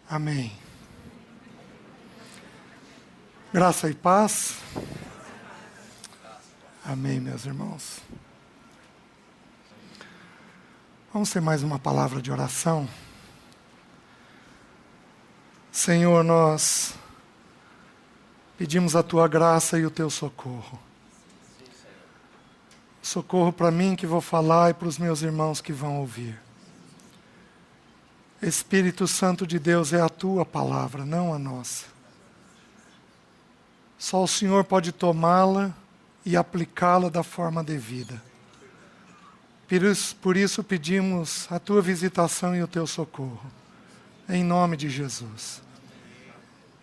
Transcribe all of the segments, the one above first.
Amém. Graça e paz. Amém, meus irmãos. Vamos ter mais uma palavra de oração. Senhor, nós pedimos a Tua graça e o Teu socorro. Socorro para mim que vou falar e para os meus irmãos que vão ouvir. Espírito Santo de Deus, é a Tua palavra, não a nossa. Só o Senhor pode tomá-la e aplicá-la da forma devida. Por isso pedimos a Tua visitação e o Teu socorro. Em nome de Jesus.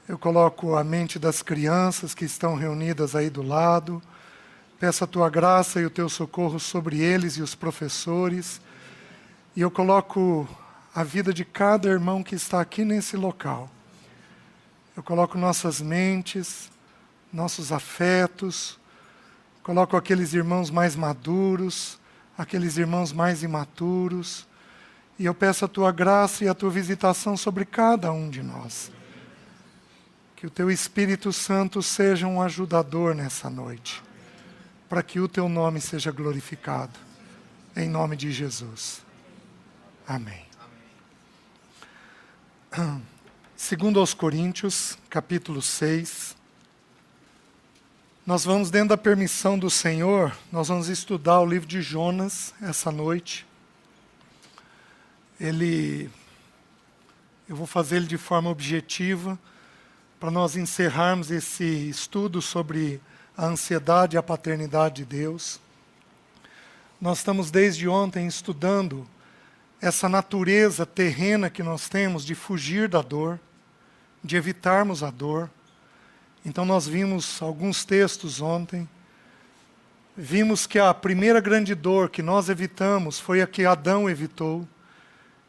Eu coloco a mente das crianças que estão reunidas aí do lado. Peço a Tua graça e o Teu socorro sobre eles e os professores. E eu coloco a vida de cada irmão que está aqui nesse local. Eu coloco nossas mentes, nossos afetos, coloco aqueles irmãos mais maduros, aqueles irmãos mais imaturos, e eu peço a Tua graça e a Tua visitação sobre cada um de nós. Que o Teu Espírito Santo seja um ajudador nessa noite, para que o Teu nome seja glorificado. Em nome de Jesus. Amém. Segundo aos Coríntios, capítulo 6. Nós vamos, dentro da permissão do Senhor, nós vamos estudar o livro de Jonas essa noite. Eu vou fazer ele de forma objetiva, para nós encerrarmos esse estudo sobre a ansiedade e a paternidade de Deus. Nós estamos desde ontem estudando essa natureza terrena que nós temos de fugir da dor, de evitarmos a dor. Então nós vimos alguns textos ontem. Vimos que a primeira grande dor que nós evitamos foi a que Adão evitou,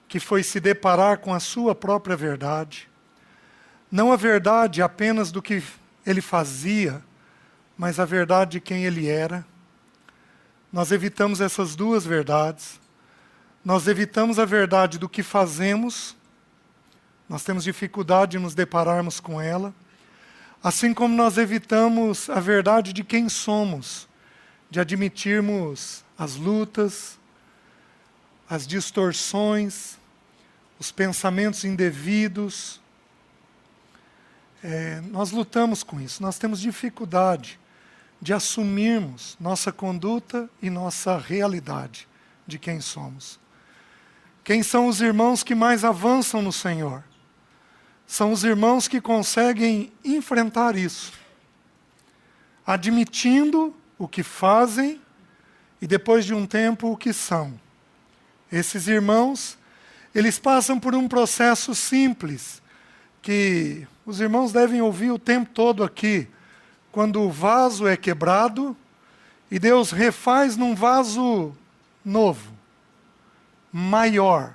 que foi se deparar com a sua própria verdade. Não a verdade apenas do que ele fazia, mas a verdade de quem ele era. Nós evitamos essas duas verdades. Nós evitamos a verdade do que fazemos. Nós temos dificuldade de nos depararmos com ela. Assim como nós evitamos a verdade de quem somos, de admitirmos as lutas, as distorções, os pensamentos indevidos. Nós lutamos com isso, nós temos dificuldade de assumirmos nossa conduta e nossa realidade de quem somos. Quem são os irmãos que mais avançam no Senhor? São os irmãos que conseguem enfrentar isso, admitindo o que fazem e depois de um tempo o que são. Esses irmãos, eles passam por um processo simples, que os irmãos devem ouvir o tempo todo aqui, quando o vaso é quebrado e Deus refaz num vaso novo, maior,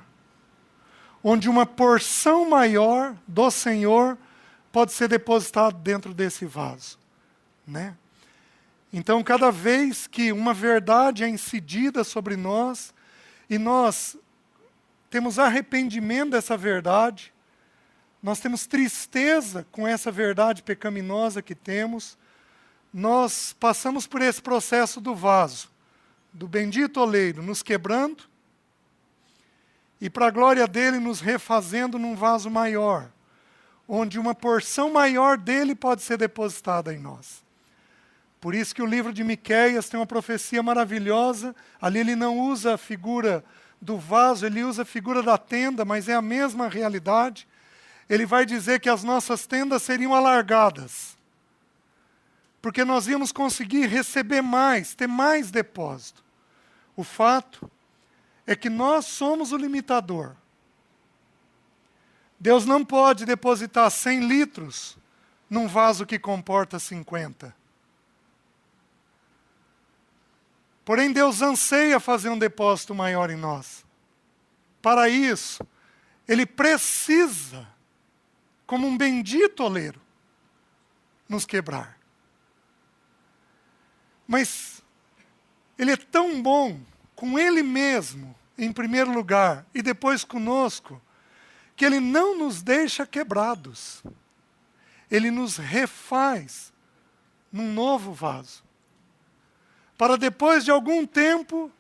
onde uma porção maior do Senhor pode ser depositada dentro desse vaso, né? Então, cada vez que uma verdade é incidida sobre nós, e nós temos arrependimento dessa verdade, nós temos tristeza com essa verdade pecaminosa que temos, nós passamos por esse processo do vaso, do bendito oleiro, nos quebrando, e para a glória dele nos refazendo num vaso maior, onde uma porção maior dele pode ser depositada em nós. Por isso que o livro de Miqueias tem uma profecia maravilhosa. Ali ele não usa a figura do vaso, ele usa a figura da tenda, mas é a mesma realidade. Ele vai dizer que as nossas tendas seriam alargadas, porque nós íamos conseguir receber mais, ter mais depósito. O fato é que nós somos o limitador. Deus não pode depositar 100 litros num vaso que comporta 50. Porém, Deus anseia fazer um depósito maior em nós. Para isso, Ele precisa, como um bendito oleiro, nos quebrar. Mas Ele é tão bom com Ele mesmo, em primeiro lugar, e depois conosco, que Ele não nos deixa quebrados. Ele nos refaz num novo vaso. Para depois de algum tempo,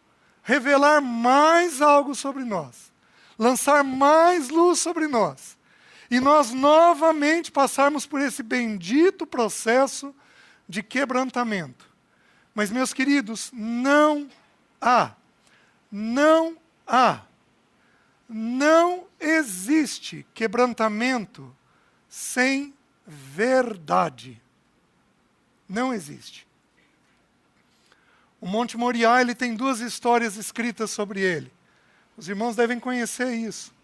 revelar mais algo sobre nós. Lançar mais luz sobre nós. E nós novamente passarmos por esse bendito processo de quebrantamento. Mas, meus queridos, não existe quebrantamento sem verdade. Não existe. O Monte Moriá, ele tem 2 histórias escritas sobre ele. Os irmãos devem conhecer isso.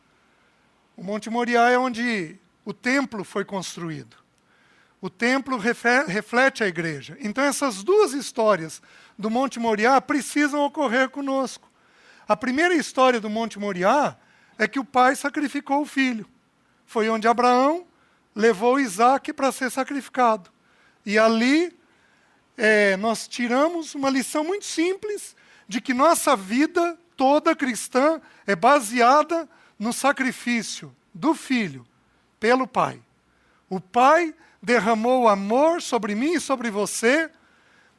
O Monte Moriá é onde o templo foi construído. O templo reflete a igreja. Então essas 2 histórias do Monte Moriá precisam ocorrer conosco. A primeira história do Monte Moriá é que o pai sacrificou o filho. Foi onde Abraão levou Isaque para ser sacrificado. E ali nós tiramos uma lição muito simples de que nossa vida toda cristã é baseada no sacrifício do filho pelo pai. O pai derramou amor sobre mim e sobre você,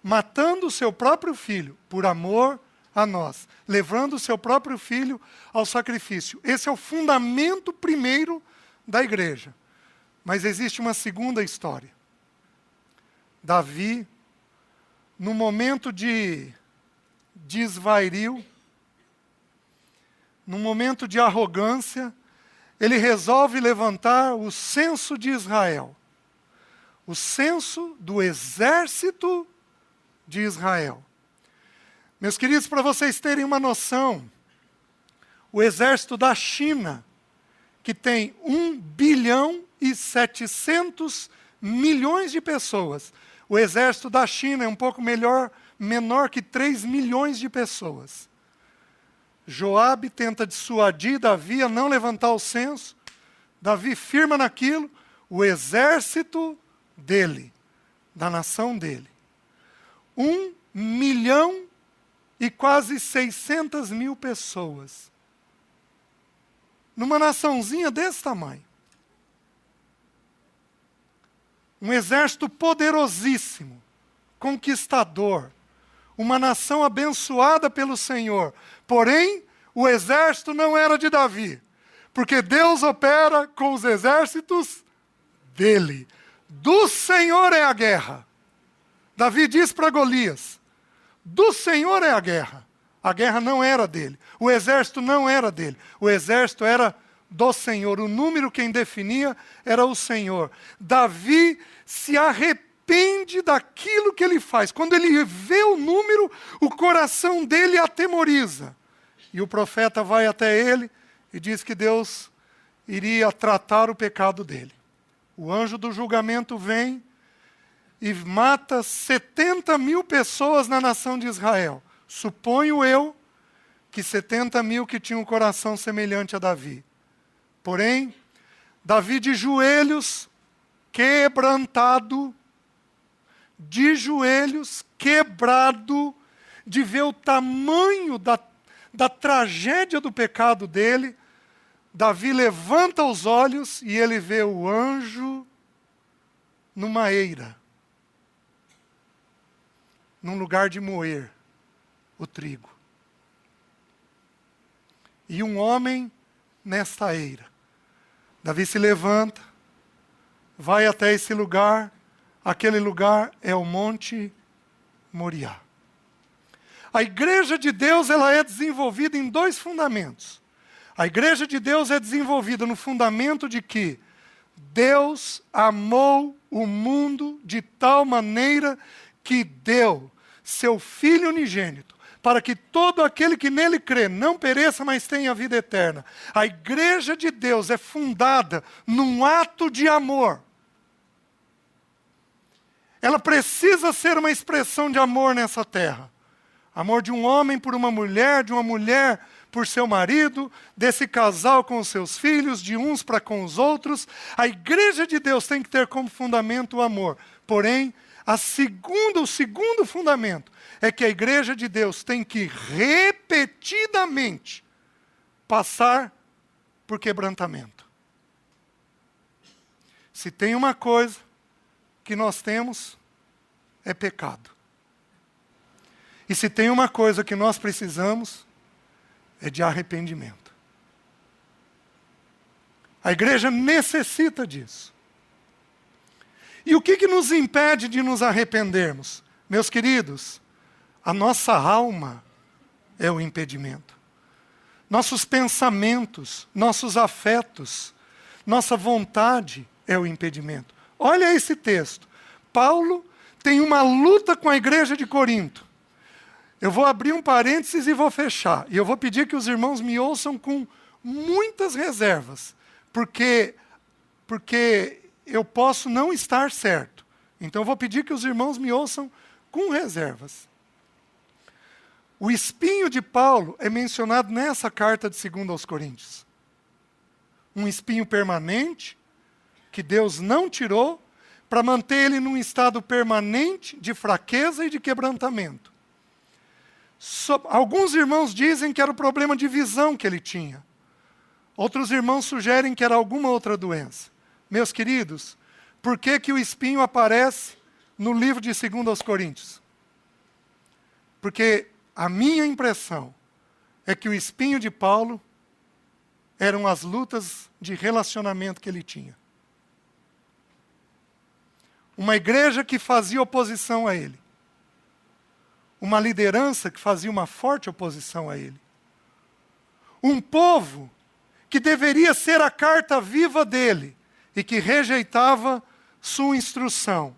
matando o seu próprio filho por amor a nós, levando o seu próprio filho ao sacrifício. Esse é o fundamento primeiro da igreja. Mas existe uma segunda história. Davi, no momento de desvario, num momento de arrogância, ele resolve levantar o censo de Israel. O censo do exército de Israel. Meus queridos, para vocês terem uma noção, o exército da China, que tem 1 bilhão e 700 milhões de pessoas, o exército da China é um pouco menor que 3 milhões de pessoas. Joabe tenta dissuadir Davi a não levantar o censo. Davi firma naquilo. O exército dele, da nação dele. 1 milhão e quase 600 mil pessoas. Numa naçãozinha desse tamanho. Um exército poderosíssimo, conquistador. Uma nação abençoada pelo Senhor. Porém, o exército não era de Davi. Porque Deus opera com os exércitos dele. Do Senhor é a guerra. Davi diz para Golias, do Senhor é a guerra. A guerra não era dele. O exército não era dele. O exército era do Senhor. O número quem definia era o Senhor. Davi se arrepende daquilo que ele faz. Quando ele vê o número, o coração dele atemoriza. E o profeta vai até ele e diz que Deus iria tratar o pecado dele. O anjo do julgamento vem e mata 70 mil pessoas na nação de Israel. Suponho eu que 70 mil que tinham um coração semelhante a Davi. Porém, Davi de joelhos, quebrantado, de joelhos, quebrado, de ver o tamanho da tragédia do pecado dele, Davi levanta os olhos e ele vê o anjo numa eira, num lugar de moer o trigo. E um homem nesta eira. Davi se levanta, vai até esse lugar, aquele lugar é o Monte Moriá. A igreja de Deus ela é desenvolvida em 2 fundamentos. A igreja de Deus é desenvolvida no fundamento de que Deus amou o mundo de tal maneira que deu seu Filho unigênito, para que todo aquele que nele crê não pereça, mas tenha vida eterna. A igreja de Deus é fundada num ato de amor. Ela precisa ser uma expressão de amor nessa terra. Amor de um homem por uma mulher, de uma mulher por seu marido, desse casal com os seus filhos, de uns para com os outros. A igreja de Deus tem que ter como fundamento o amor. Porém, o segundo fundamento é que a igreja de Deus tem que repetidamente passar por quebrantamento. Se tem uma coisa que nós temos, é pecado. E se tem uma coisa que nós precisamos, é de arrependimento. A igreja necessita disso. E o que nos impede de nos arrependermos? Meus queridos, a nossa alma é o impedimento. Nossos pensamentos, nossos afetos, nossa vontade é o impedimento. Olha esse texto. Paulo tem uma luta com a igreja de Corinto. Eu vou abrir um parênteses e vou fechar. E eu vou pedir que os irmãos me ouçam com muitas reservas. Porque eu posso não estar certo. Então eu vou pedir que os irmãos me ouçam com reservas. O espinho de Paulo é mencionado nessa carta de 2 aos Coríntios. Um espinho permanente, que Deus não tirou, para manter ele num estado permanente de fraqueza e de quebrantamento. Alguns irmãos dizem que era o problema de visão que ele tinha. Outros irmãos sugerem que era alguma outra doença. Meus queridos, por que o espinho aparece no livro de 2 aos Coríntios? Porque a minha impressão é que o espinho de Paulo eram as lutas de relacionamento que ele tinha. Uma igreja que fazia oposição a ele. Uma liderança que fazia uma forte oposição a ele. Um povo que deveria ser a carta viva dele e que rejeitava sua instrução.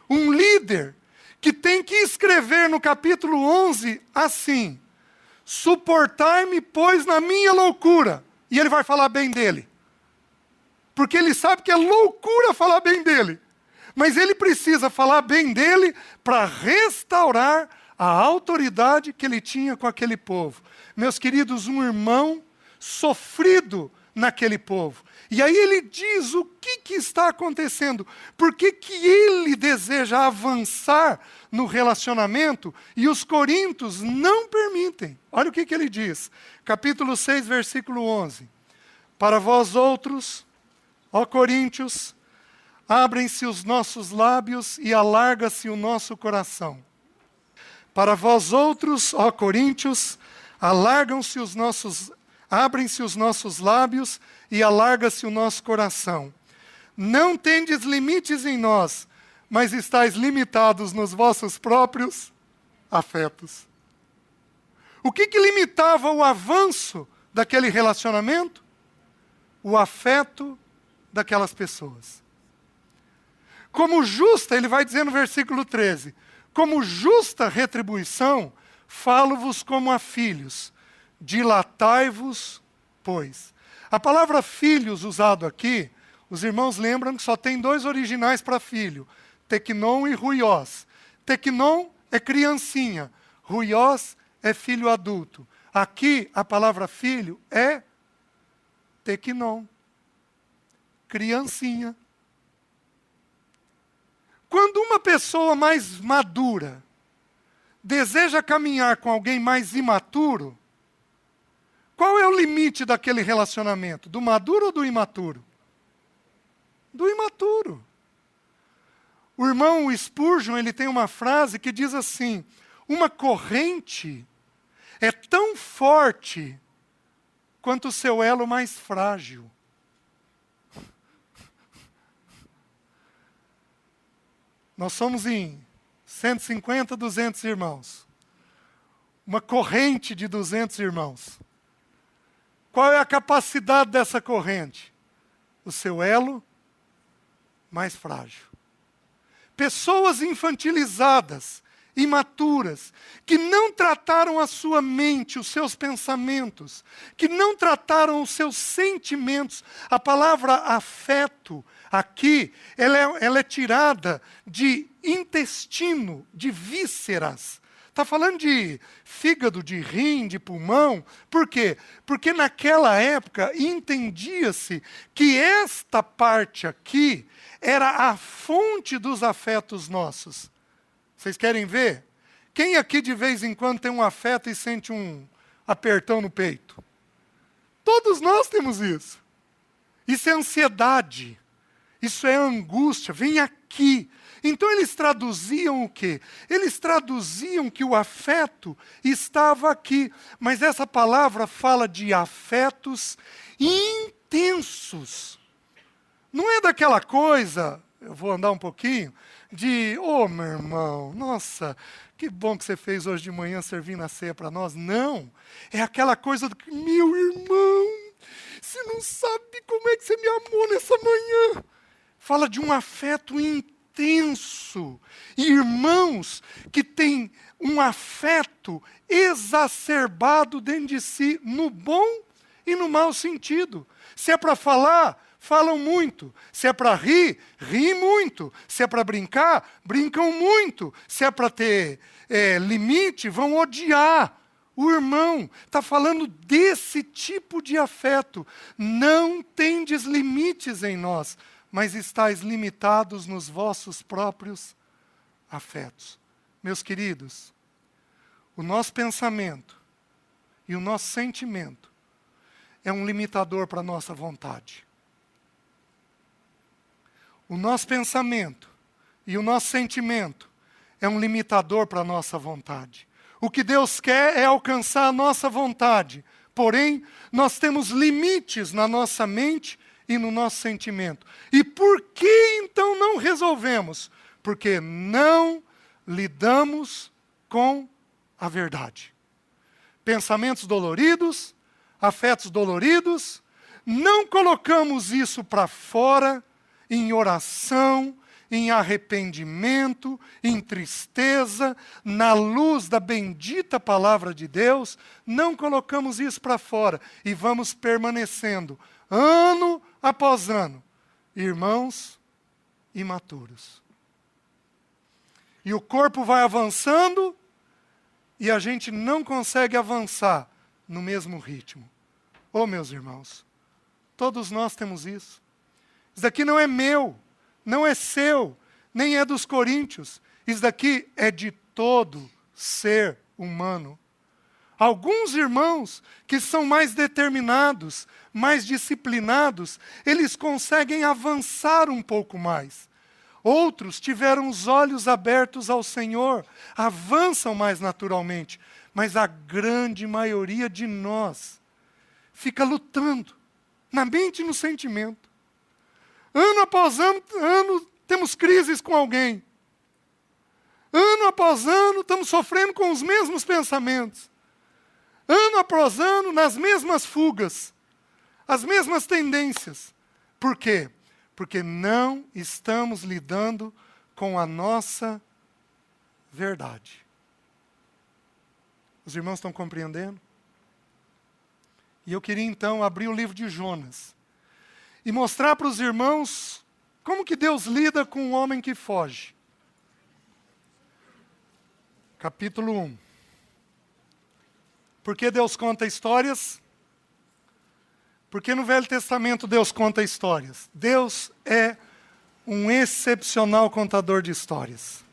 Um líder que tem que escrever no capítulo 11 assim: suportai-me, pois, na minha loucura. E ele vai falar bem dele. Porque ele sabe que é loucura falar bem dele. Mas ele precisa falar bem dele para restaurar a autoridade que ele tinha com aquele povo. Meus queridos, um irmão sofrido naquele povo. E aí ele diz o que está acontecendo. Por que ele deseja avançar no relacionamento e os coríntios não permitem? Olha o que ele diz. Capítulo 6, versículo 11. Para vós outros, ó coríntios, abrem-se os nossos lábios e alarga-se o nosso coração. Para vós outros, ó coríntios, abrem-se os nossos lábios e alarga-se o nosso coração. Não tendes limites em nós, mas estáis limitados nos vossos próprios afetos. O que limitava o avanço daquele relacionamento? O afeto daquelas pessoas. Como justa, ele vai dizer no versículo 13, como justa retribuição, falo-vos como a filhos, dilatai-vos, pois. A palavra filhos usado aqui, os irmãos lembram que só tem 2 originais para filho, teknon e ruiós. Teknon é criancinha, ruiós é filho adulto. Aqui a palavra filho é teknon, criancinha. Quando uma pessoa mais madura deseja caminhar com alguém mais imaturo, qual é o limite daquele relacionamento? Do maduro ou do imaturo? Do imaturo. O irmão Spurgeon, ele tem uma frase que diz assim: uma corrente é tão forte quanto o seu elo mais frágil. Nós somos em 150, 200 irmãos. Uma corrente de 200 irmãos. Qual é a capacidade dessa corrente? O seu elo mais frágil. Pessoas infantilizadas, imaturas, que não trataram a sua mente, os seus pensamentos, que não trataram os seus sentimentos. A palavra afeto, aqui, ela é tirada de intestino, de vísceras. Está falando de fígado, de rim, de pulmão. Por quê? Porque naquela época entendia-se que esta parte aqui era a fonte dos afetos nossos. Vocês querem ver? Quem aqui de vez em quando tem um afeto e sente um apertão no peito? Todos nós temos isso. Isso é ansiedade. isso é angústia, vem aqui. Então eles traduziam o quê? Eles traduziam que o afeto estava aqui. Mas essa palavra fala de afetos intensos. Não é daquela coisa, eu vou andar um pouquinho, de, meu irmão, nossa, que bom que você fez hoje de manhã servindo a ceia para nós. Não, é aquela coisa do que, meu irmão, você não sabe como é que você me amou nessa manhã. Fala de um afeto intenso. Irmãos que têm um afeto exacerbado dentro de si, no bom e no mau sentido. Se é para falar, falam muito. Se é para rir, riem muito. Se é para brincar, brincam muito. Se é para ter limite, vão odiar. O irmão está falando desse tipo de afeto. Não tendes limites em nós, mas estáis limitados nos vossos próprios afetos. Meus queridos, o nosso pensamento e o nosso sentimento é um limitador para a nossa vontade. O nosso pensamento e o nosso sentimento é um limitador para a nossa vontade. O que Deus quer é alcançar a nossa vontade. Porém, nós temos limites na nossa mente e no nosso sentimento. E por que então não resolvemos? Porque não lidamos com a verdade. Pensamentos doloridos, afetos doloridos, não colocamos isso para fora em oração, em arrependimento, em tristeza, na luz da bendita palavra de Deus, não colocamos isso para fora e vamos permanecendo, ano após ano, irmãos imaturos. E o corpo vai avançando e a gente não consegue avançar no mesmo ritmo. Meus irmãos, todos nós temos isso. Isso daqui não é meu, não é seu, nem é dos coríntios. Isso daqui é de todo ser humano. Alguns irmãos que são mais determinados, mais disciplinados, eles conseguem avançar um pouco mais. Outros tiveram os olhos abertos ao Senhor, avançam mais naturalmente. Mas a grande maioria de nós fica lutando, na mente e no sentimento. Ano após ano, temos crises com alguém. Ano após ano, estamos sofrendo com os mesmos pensamentos. Ano após ano, nas mesmas fugas, as mesmas tendências. Por quê? Porque não estamos lidando com a nossa verdade. Os irmãos estão compreendendo? E eu queria então abrir o livro de Jonas e mostrar para os irmãos como que Deus lida com um homem que foge. Capítulo 1. Por que Deus conta histórias? Porque no Velho Testamento Deus conta histórias. Deus é um excepcional contador de histórias.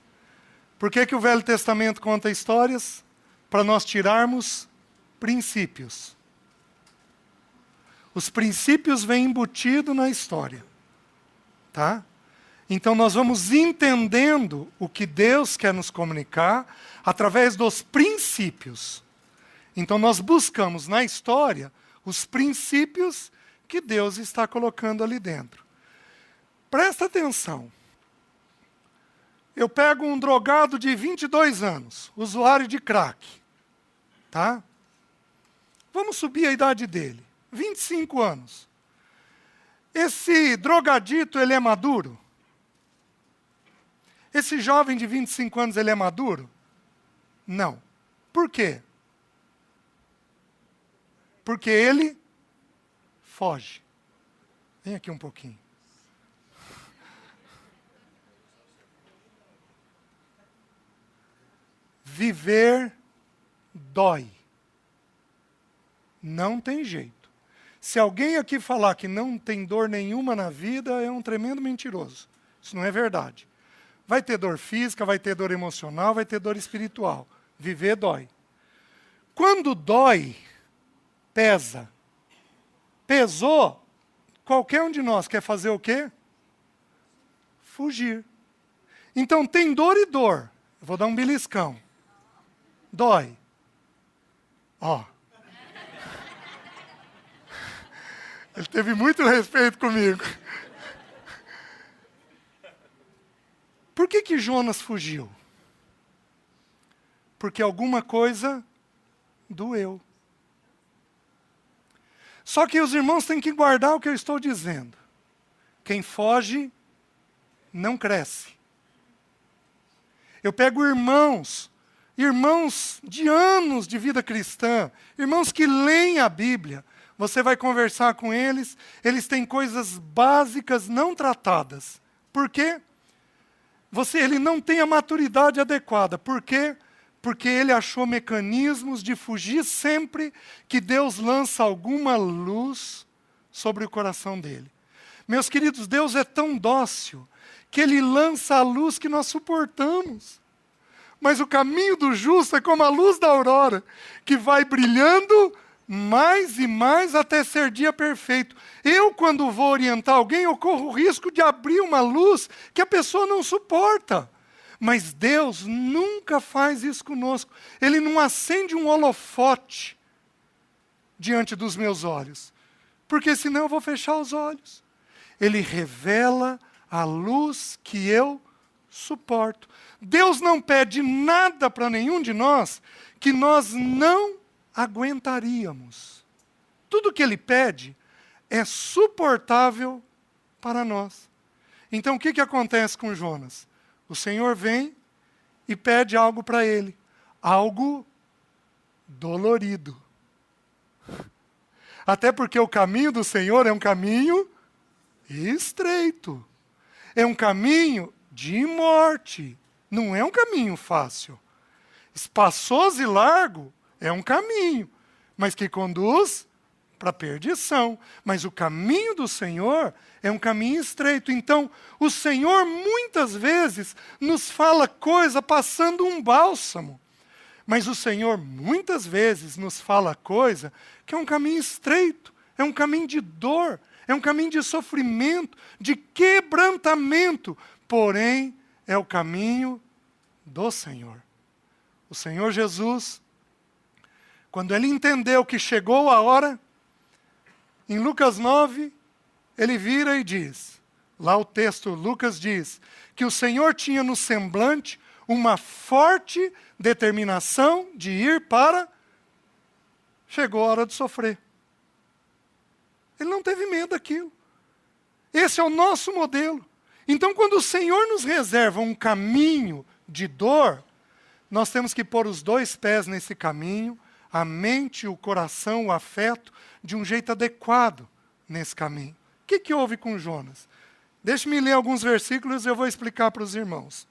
Por que o Velho Testamento conta histórias? Para nós tirarmos princípios. Os princípios vêm embutidos na história. Tá? Então nós vamos entendendo o que Deus quer nos comunicar através dos princípios. Então nós buscamos na história os princípios que Deus está colocando ali dentro. Presta atenção. Eu pego um drogado de 22 anos, usuário de crack. Tá? Vamos subir a idade dele. 25 anos. Esse drogadito, ele é maduro? Esse jovem de 25 anos, ele é maduro? Não. Por quê? Porque ele foge. Vem aqui um pouquinho. Viver dói. Não tem jeito. Se alguém aqui falar que não tem dor nenhuma na vida, é um tremendo mentiroso. Isso não é verdade. Vai ter dor física, vai ter dor emocional, vai ter dor espiritual. Viver dói. Quando dói, pesa. Pesou, qualquer um de nós quer fazer o quê? fugir. Então tem dor e dor. Eu vou dar um beliscão. Dói. Ó. Ele teve muito respeito comigo. Por que Jonas fugiu? Porque alguma coisa doeu. Só que os irmãos têm que guardar o que eu estou dizendo. Quem foge, não cresce. Eu pego irmãos de anos de vida cristã, irmãos que leem a Bíblia, você vai conversar com eles, eles têm coisas básicas não tratadas. Por quê? Ele não tem a maturidade adequada. Por quê? Porque ele achou mecanismos de fugir sempre que Deus lança alguma luz sobre o coração dele. Meus queridos, Deus é tão dócil que Ele lança a luz que nós suportamos. Mas o caminho do justo é como a luz da aurora, que vai brilhando mais e mais até ser dia perfeito. Eu, quando vou orientar alguém, eu corro o risco de abrir uma luz que a pessoa não suporta. Mas Deus nunca faz isso conosco. Ele não acende um holofote diante dos meus olhos, porque senão eu vou fechar os olhos. Ele revela a luz que eu suporto. Deus não pede nada para nenhum de nós que nós não aguentaríamos. Tudo que Ele pede é suportável para nós. Então o que acontece com Jonas? O Senhor vem e pede algo para ele. Algo dolorido. Até porque o caminho do Senhor é um caminho estreito. É um caminho de morte. Não é um caminho fácil. Espaçoso e largo é um caminho, mas que conduz para a perdição. Mas o caminho do Senhor é um caminho estreito. Então, o Senhor muitas vezes nos fala coisa passando um bálsamo. Mas o Senhor muitas vezes nos fala coisa que é um caminho estreito, é um caminho de dor, é um caminho de sofrimento, de quebrantamento. Porém, é o caminho do Senhor. O Senhor Jesus, quando Ele entendeu que chegou a hora, em Lucas 9, Ele vira e diz, lá o texto, Lucas diz, que o Senhor tinha no semblante uma forte determinação de ir para... Chegou a hora de sofrer. Ele não teve medo daquilo. Esse é o nosso modelo. Então, quando o Senhor nos reserva um caminho de dor, nós temos que pôr os dois pés nesse caminho, a mente, o coração, o afeto, de um jeito adequado nesse caminho. O que houve com Jonas? Deixe-me ler alguns versículos e eu vou explicar para os irmãos.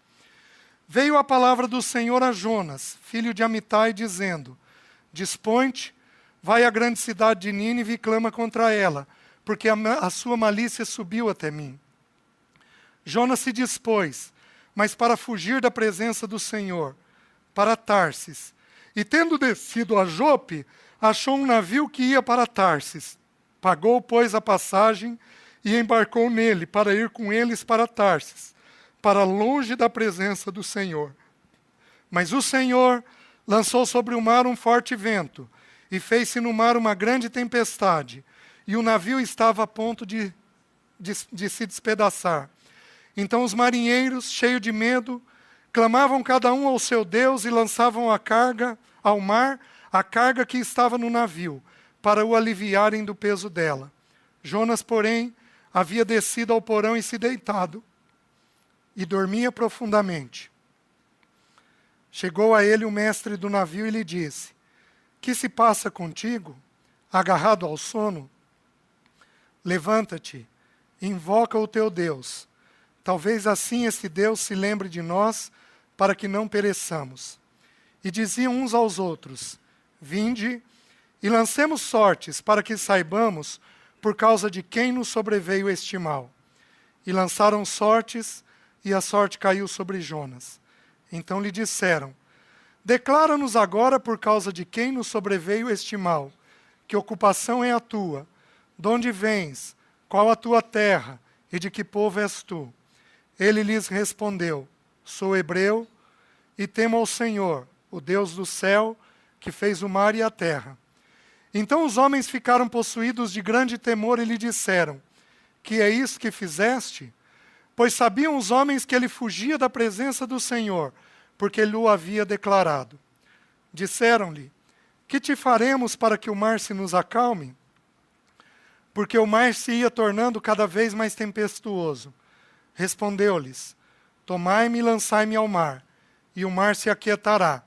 Veio a palavra do Senhor a Jonas, filho de Amitai, dizendo, dispõe-te, vai à grande cidade de Nínive e clama contra ela, porque a sua malícia subiu até mim. Jonas se dispôs, mas para fugir da presença do Senhor, para Tarsis. E tendo descido a Jope, achou um navio que ia para Tarsis. Pagou, pois, a passagem e embarcou nele para ir com eles para Tarsis, para longe da presença do Senhor. Mas o Senhor lançou sobre o mar um forte vento, e fez-se no mar uma grande tempestade, e o navio estava a ponto de se despedaçar. Então os marinheiros, cheios de medo, clamavam cada um ao seu Deus e lançavam a carga ao mar, a carga que estava no navio, para o aliviarem do peso dela. Jonas, porém, havia descido ao porão e se deitado, e dormia profundamente. Chegou a ele o mestre do navio e lhe disse, que se passa contigo, agarrado ao sono? Levanta-te, invoca o teu Deus. Talvez assim esse Deus se lembre de nós, para que não pereçamos. E diziam uns aos outros, vinde e lancemos sortes, para que saibamos por causa de quem nos sobreveio este mal. E lançaram sortes, e a sorte caiu sobre Jonas. Então lhe disseram, declara-nos agora por causa de quem nos sobreveio este mal, que ocupação é a tua, de onde vens, qual a tua terra, e de que povo és tu? Ele lhes respondeu: sou hebreu e temo ao Senhor, o Deus do céu, que fez o mar e a terra. Então os homens ficaram possuídos de grande temor e lhe disseram: que é isso que fizeste? Pois sabiam os homens que ele fugia da presença do Senhor, porque ele o havia declarado. Disseram-lhe: que te faremos para que o mar se nos acalme? Porque o mar se ia tornando cada vez mais tempestuoso. Respondeu-lhes: tomai-me e lançai-me ao mar, e o mar se aquietará,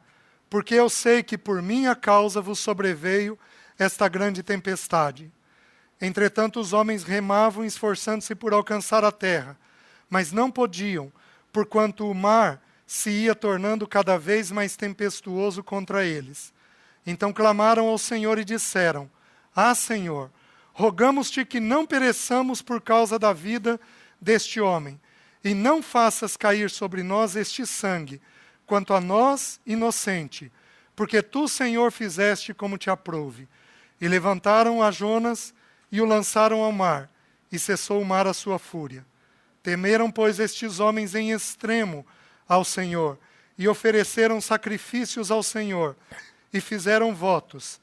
porque eu sei que por minha causa vos sobreveio esta grande tempestade. Entretanto os homens remavam, esforçando-se por alcançar a terra, mas não podiam, porquanto o mar se ia tornando cada vez mais tempestuoso contra eles. Então clamaram ao Senhor e disseram: ah, Senhor, rogamos-te que não pereçamos por causa da vida deste homem, e não faças cair sobre nós este sangue, quanto a nós, inocente, porque tu, Senhor, fizeste como te aprouve. E levantaram a Jonas e o lançaram ao mar, e cessou o mar a sua fúria. Temeram, pois, estes homens em extremo ao Senhor, e ofereceram sacrifícios ao Senhor, e fizeram votos.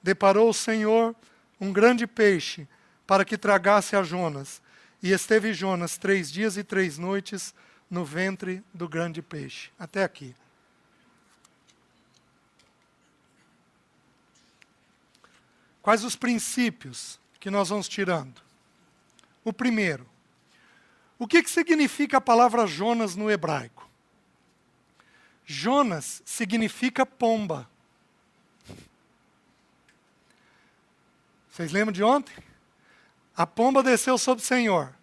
Deparou o Senhor um grande peixe, para que tragasse a Jonas, e esteve Jonas 3 dias e 3 noites no ventre do grande peixe. Até aqui. Quais os princípios que nós vamos tirando? O primeiro: o que significa a palavra Jonas no hebraico? Jonas significa pomba. Vocês lembram de ontem? A pomba desceu sobre o Senhor.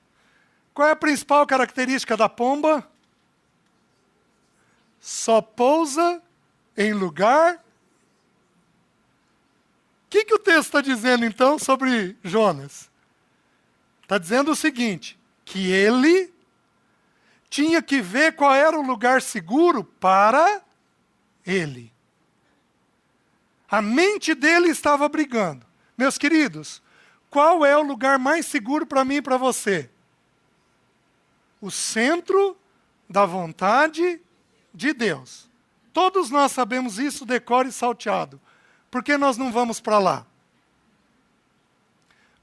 Qual é a principal característica da pomba? Só pousa em lugar. O que o texto está dizendo então sobre Jonas? Está dizendo o seguinte: que ele tinha que ver qual era o lugar seguro para ele. A mente dele estava brigando. Meus queridos, qual é o lugar mais seguro para mim e para você? O centro da vontade de Deus. Todos nós sabemos isso, decor e salteado. Por que nós não vamos para lá?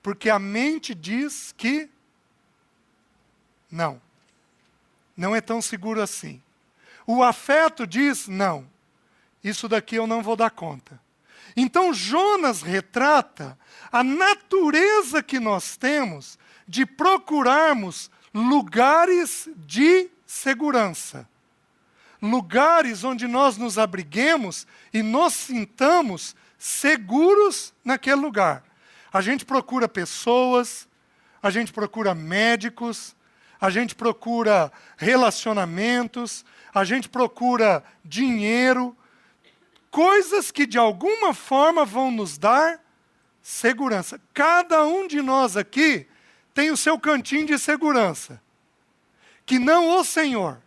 Porque a mente diz que não. Não é tão seguro assim. O afeto diz não. Isso daqui eu não vou dar conta. Então Jonas retrata a natureza que nós temos de procurarmos lugares de segurança. Lugares onde nós nos abriguemos e nos sintamos seguros naquele lugar. A gente procura pessoas, a gente procura médicos, a gente procura relacionamentos, a gente procura dinheiro, coisas que de alguma forma vão nos dar segurança. Cada um de nós aqui tem o seu cantinho de segurança, que não o Senhor.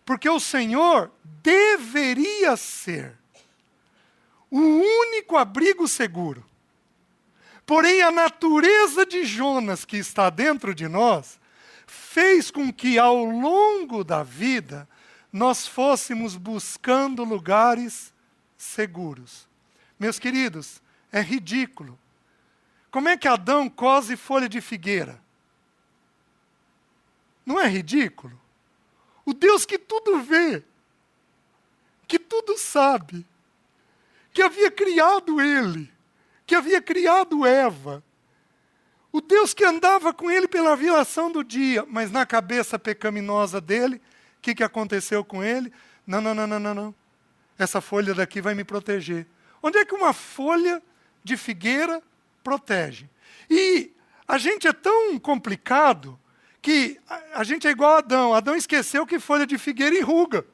Porque o Senhor deveria ser o único abrigo seguro. Porém, a natureza de Jonas que está dentro de nós fez com que ao longo da vida nós fôssemos buscando lugares seguros. Meus queridos, é ridículo. Como é que Adão cose folha de figueira? Não é ridículo? O Deus que tudo vê, que tudo sabe, que havia criado ele, que havia criado Eva, o Deus que andava com ele pela viração do dia, mas na cabeça pecaminosa dele, o que aconteceu com ele? Não. Essa folha daqui vai me proteger. Onde é que uma folha de figueira protege? E a gente é tão complicado que a gente é igual a Adão. Adão esqueceu que folha de figueira enruga.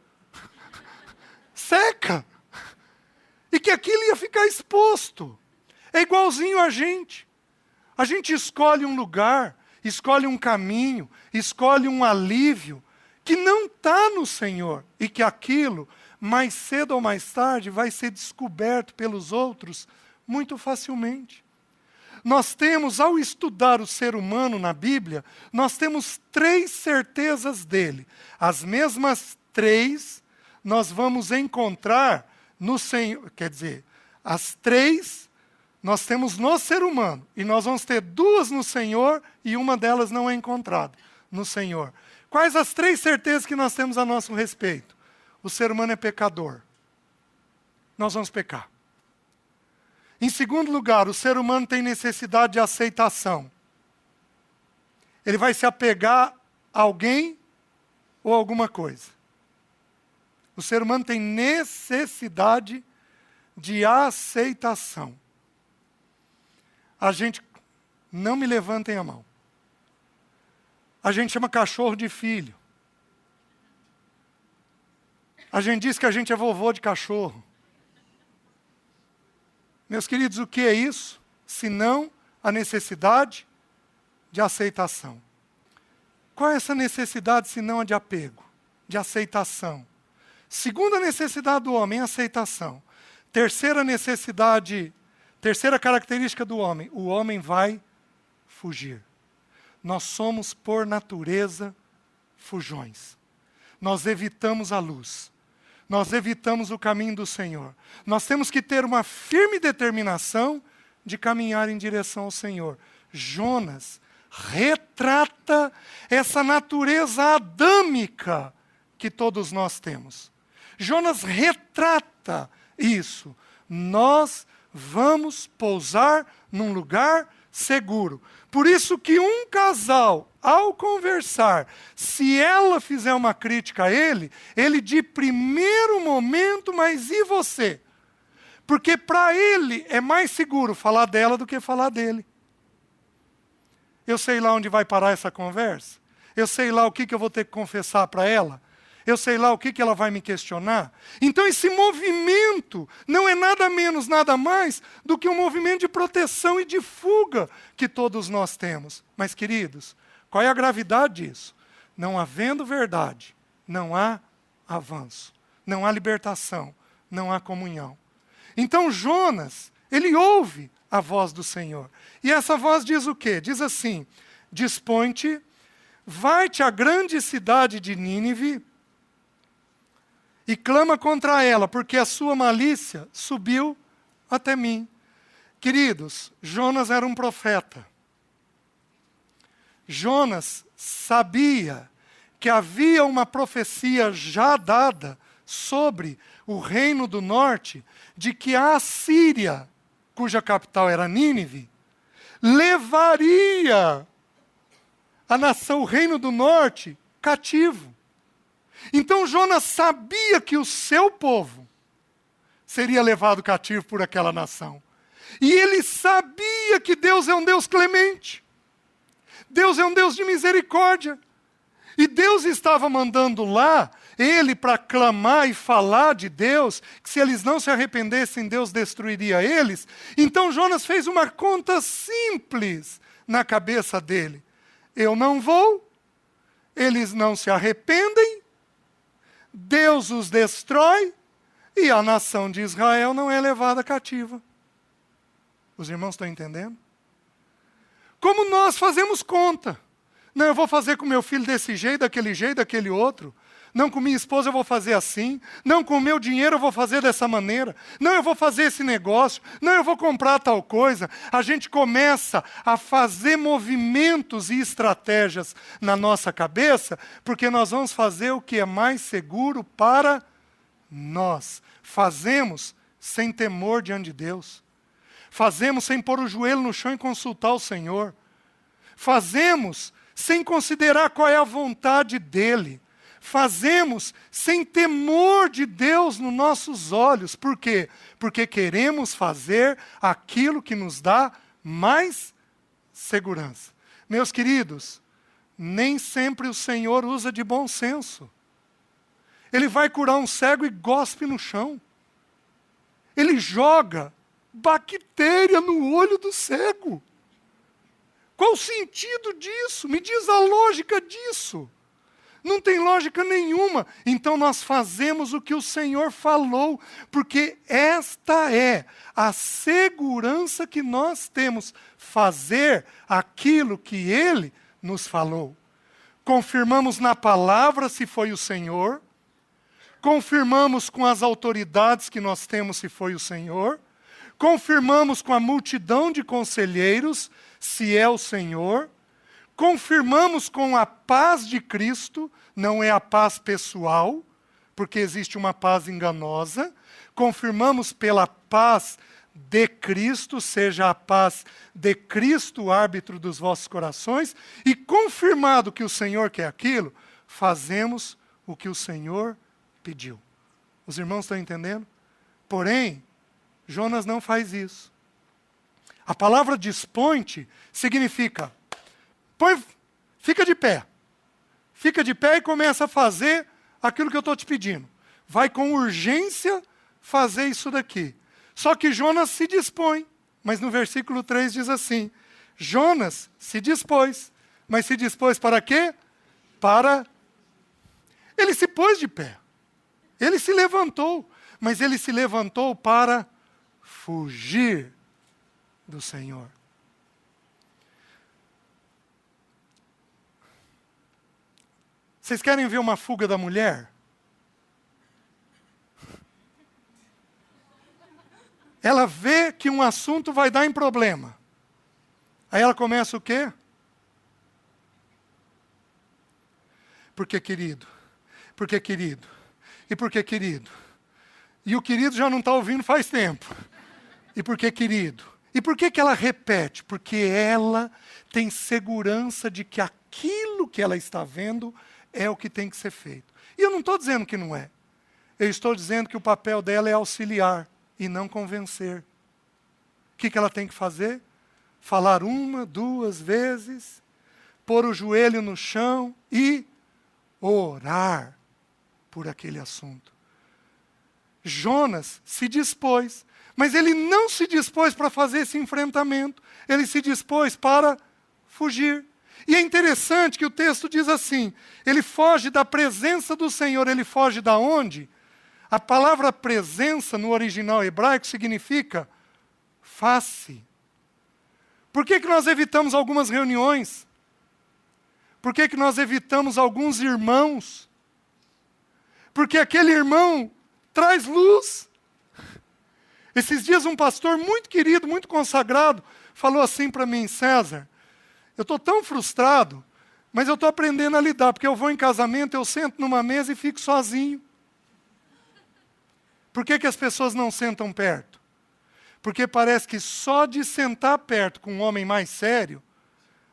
Seca. E que aquilo ia ficar exposto. É igualzinho a gente. A gente escolhe um lugar, escolhe um caminho, escolhe um alívio que não está no Senhor. E que aquilo, mais cedo ou mais tarde, vai ser descoberto pelos outros muito facilmente. nós temos, ao estudar o ser humano na Bíblia, nós temos 3 certezas dele. As mesmas 3 nós vamos encontrar no Senhor. Quer dizer, as 3 nós temos no ser humano. E nós vamos ter 2 no Senhor e uma delas não é encontrada no Senhor. Quais as 3 certezas que nós temos a nosso respeito? O ser humano é pecador. Nós vamos pecar. Em segundo lugar, o ser humano tem necessidade de aceitação. Ele vai se apegar a alguém ou alguma coisa. O ser humano tem necessidade de aceitação. A gente, não me levantem a mão. A gente chama cachorro de filho. A gente diz que a gente é vovô de cachorro. Meus queridos, o que é isso? Senão a necessidade de aceitação. Qual é essa necessidade senão a de apego, de aceitação? Segunda necessidade do homem, aceitação. Terceira necessidade, terceira característica do homem, o homem vai fugir. Nós somos, por natureza, fujões. Nós evitamos a luz. Nós evitamos o caminho do Senhor. Nós temos que ter uma firme determinação de caminhar em direção ao Senhor. Jonas retrata essa natureza adâmica que todos nós temos. Jonas retrata isso. Nós vamos pousar num lugar seguro. Por isso que um casal, ao conversar, se ela fizer uma crítica a ele de primeiro momento, mas e você? Porque para ele é mais seguro falar dela do que falar dele. Eu sei lá onde vai parar essa conversa. Eu sei lá o que eu vou ter que confessar para ela. Eu sei lá o que ela vai me questionar. Então esse movimento não é nada menos, nada mais do que um movimento de proteção e de fuga que todos nós temos. Mas, queridos, qual é a gravidade disso? Não havendo verdade, não há avanço, não há libertação, não há comunhão. Então Jonas, ele ouve a voz do Senhor. E essa voz diz o quê? Diz assim: dispõe-te, vai-te à grande cidade de Nínive e clama contra ela, porque a sua malícia subiu até mim. Queridos, Jonas era um profeta. Jonas sabia que havia uma profecia já dada sobre o reino do norte, de que a Assíria, cuja capital era Nínive, levaria a nação, o reino do norte, cativo. Então Jonas sabia que o seu povo seria levado cativo por aquela nação. E ele sabia que Deus é um Deus clemente. Deus é um Deus de misericórdia. E Deus estava mandando lá ele para clamar e falar de Deus, que se eles não se arrependessem, Deus destruiria eles. Então Jonas fez uma conta simples na cabeça dele. Eu não vou, eles não se arrependem, Deus os destrói e a nação de Israel não é levada cativa. Os irmãos estão entendendo? Como nós fazemos conta. Não, eu vou fazer com meu filho desse jeito, daquele outro. Não, com minha esposa eu vou fazer assim. Não, com o meu dinheiro eu vou fazer dessa maneira. Não, eu vou fazer esse negócio. Não, eu vou comprar tal coisa. A gente começa a fazer movimentos e estratégias na nossa cabeça, porque nós vamos fazer o que é mais seguro para nós. Fazemos sem temor diante de Deus. Fazemos sem pôr o joelho no chão e consultar o Senhor. Fazemos sem considerar qual é a vontade dEle. Fazemos sem temor de Deus nos nossos olhos. Por quê? Porque queremos fazer aquilo que nos dá mais segurança. Meus queridos, nem sempre o Senhor usa de bom senso. Ele vai curar um cego e gospe no chão. Ele joga bactéria no olho do cego. Qual o sentido disso? Me diz a lógica disso. Não tem lógica nenhuma. Então nós fazemos o que o Senhor falou, porque esta é a segurança que nós temos, fazer aquilo que Ele nos falou. Confirmamos na palavra se foi o Senhor, confirmamos com as autoridades que nós temos se foi o Senhor, confirmamos com a multidão de conselheiros se é o Senhor, confirmamos com a paz de Cristo, não é a paz pessoal, porque existe uma paz enganosa, confirmamos pela paz de Cristo, seja a paz de Cristo, árbitro dos vossos corações, e confirmado que o Senhor quer aquilo, fazemos o que o Senhor pediu. Os irmãos estão entendendo? Porém, Jonas não faz isso. A palavra dispõe-te significa, fica de pé. Fica de pé e começa a fazer aquilo que eu estou te pedindo. Vai com urgência fazer isso daqui. Só que Jonas se dispõe. Mas no versículo 3 diz assim, Jonas se dispôs. Mas se dispôs para quê? Ele se pôs de pé. Ele se levantou. Mas ele se levantou para fugir do Senhor. Vocês querem ver uma fuga da mulher? Ela vê que um assunto vai dar em problema. Aí ela começa o quê? Porque querido? Porque querido? E porque querido? E o querido já não está ouvindo faz tempo. E porque querido? E por que ela repete? Porque ela tem segurança de que aquilo que ela está vendo é o que tem que ser feito. E eu não estou dizendo que não é. Eu estou dizendo que o papel dela é auxiliar e não convencer. O que ela tem que fazer? Falar 1, 2 vezes, pôr o joelho no chão e orar por aquele assunto. Jonas se dispôs, mas ele não se dispôs para fazer esse enfrentamento. Ele se dispôs para fugir. E é interessante que o texto diz assim, ele foge da presença do Senhor, ele foge da onde? A palavra presença no original hebraico significa face. Por que nós evitamos algumas reuniões? Por que nós evitamos alguns irmãos? Porque aquele irmão traz luz. Esses dias um pastor muito querido, muito consagrado, falou assim para mim, César, eu estou tão frustrado, mas eu estou aprendendo a lidar, porque eu vou em casamento, eu sento numa mesa e fico sozinho. Por que as pessoas não sentam perto? Porque parece que só de sentar perto com um homem mais sério,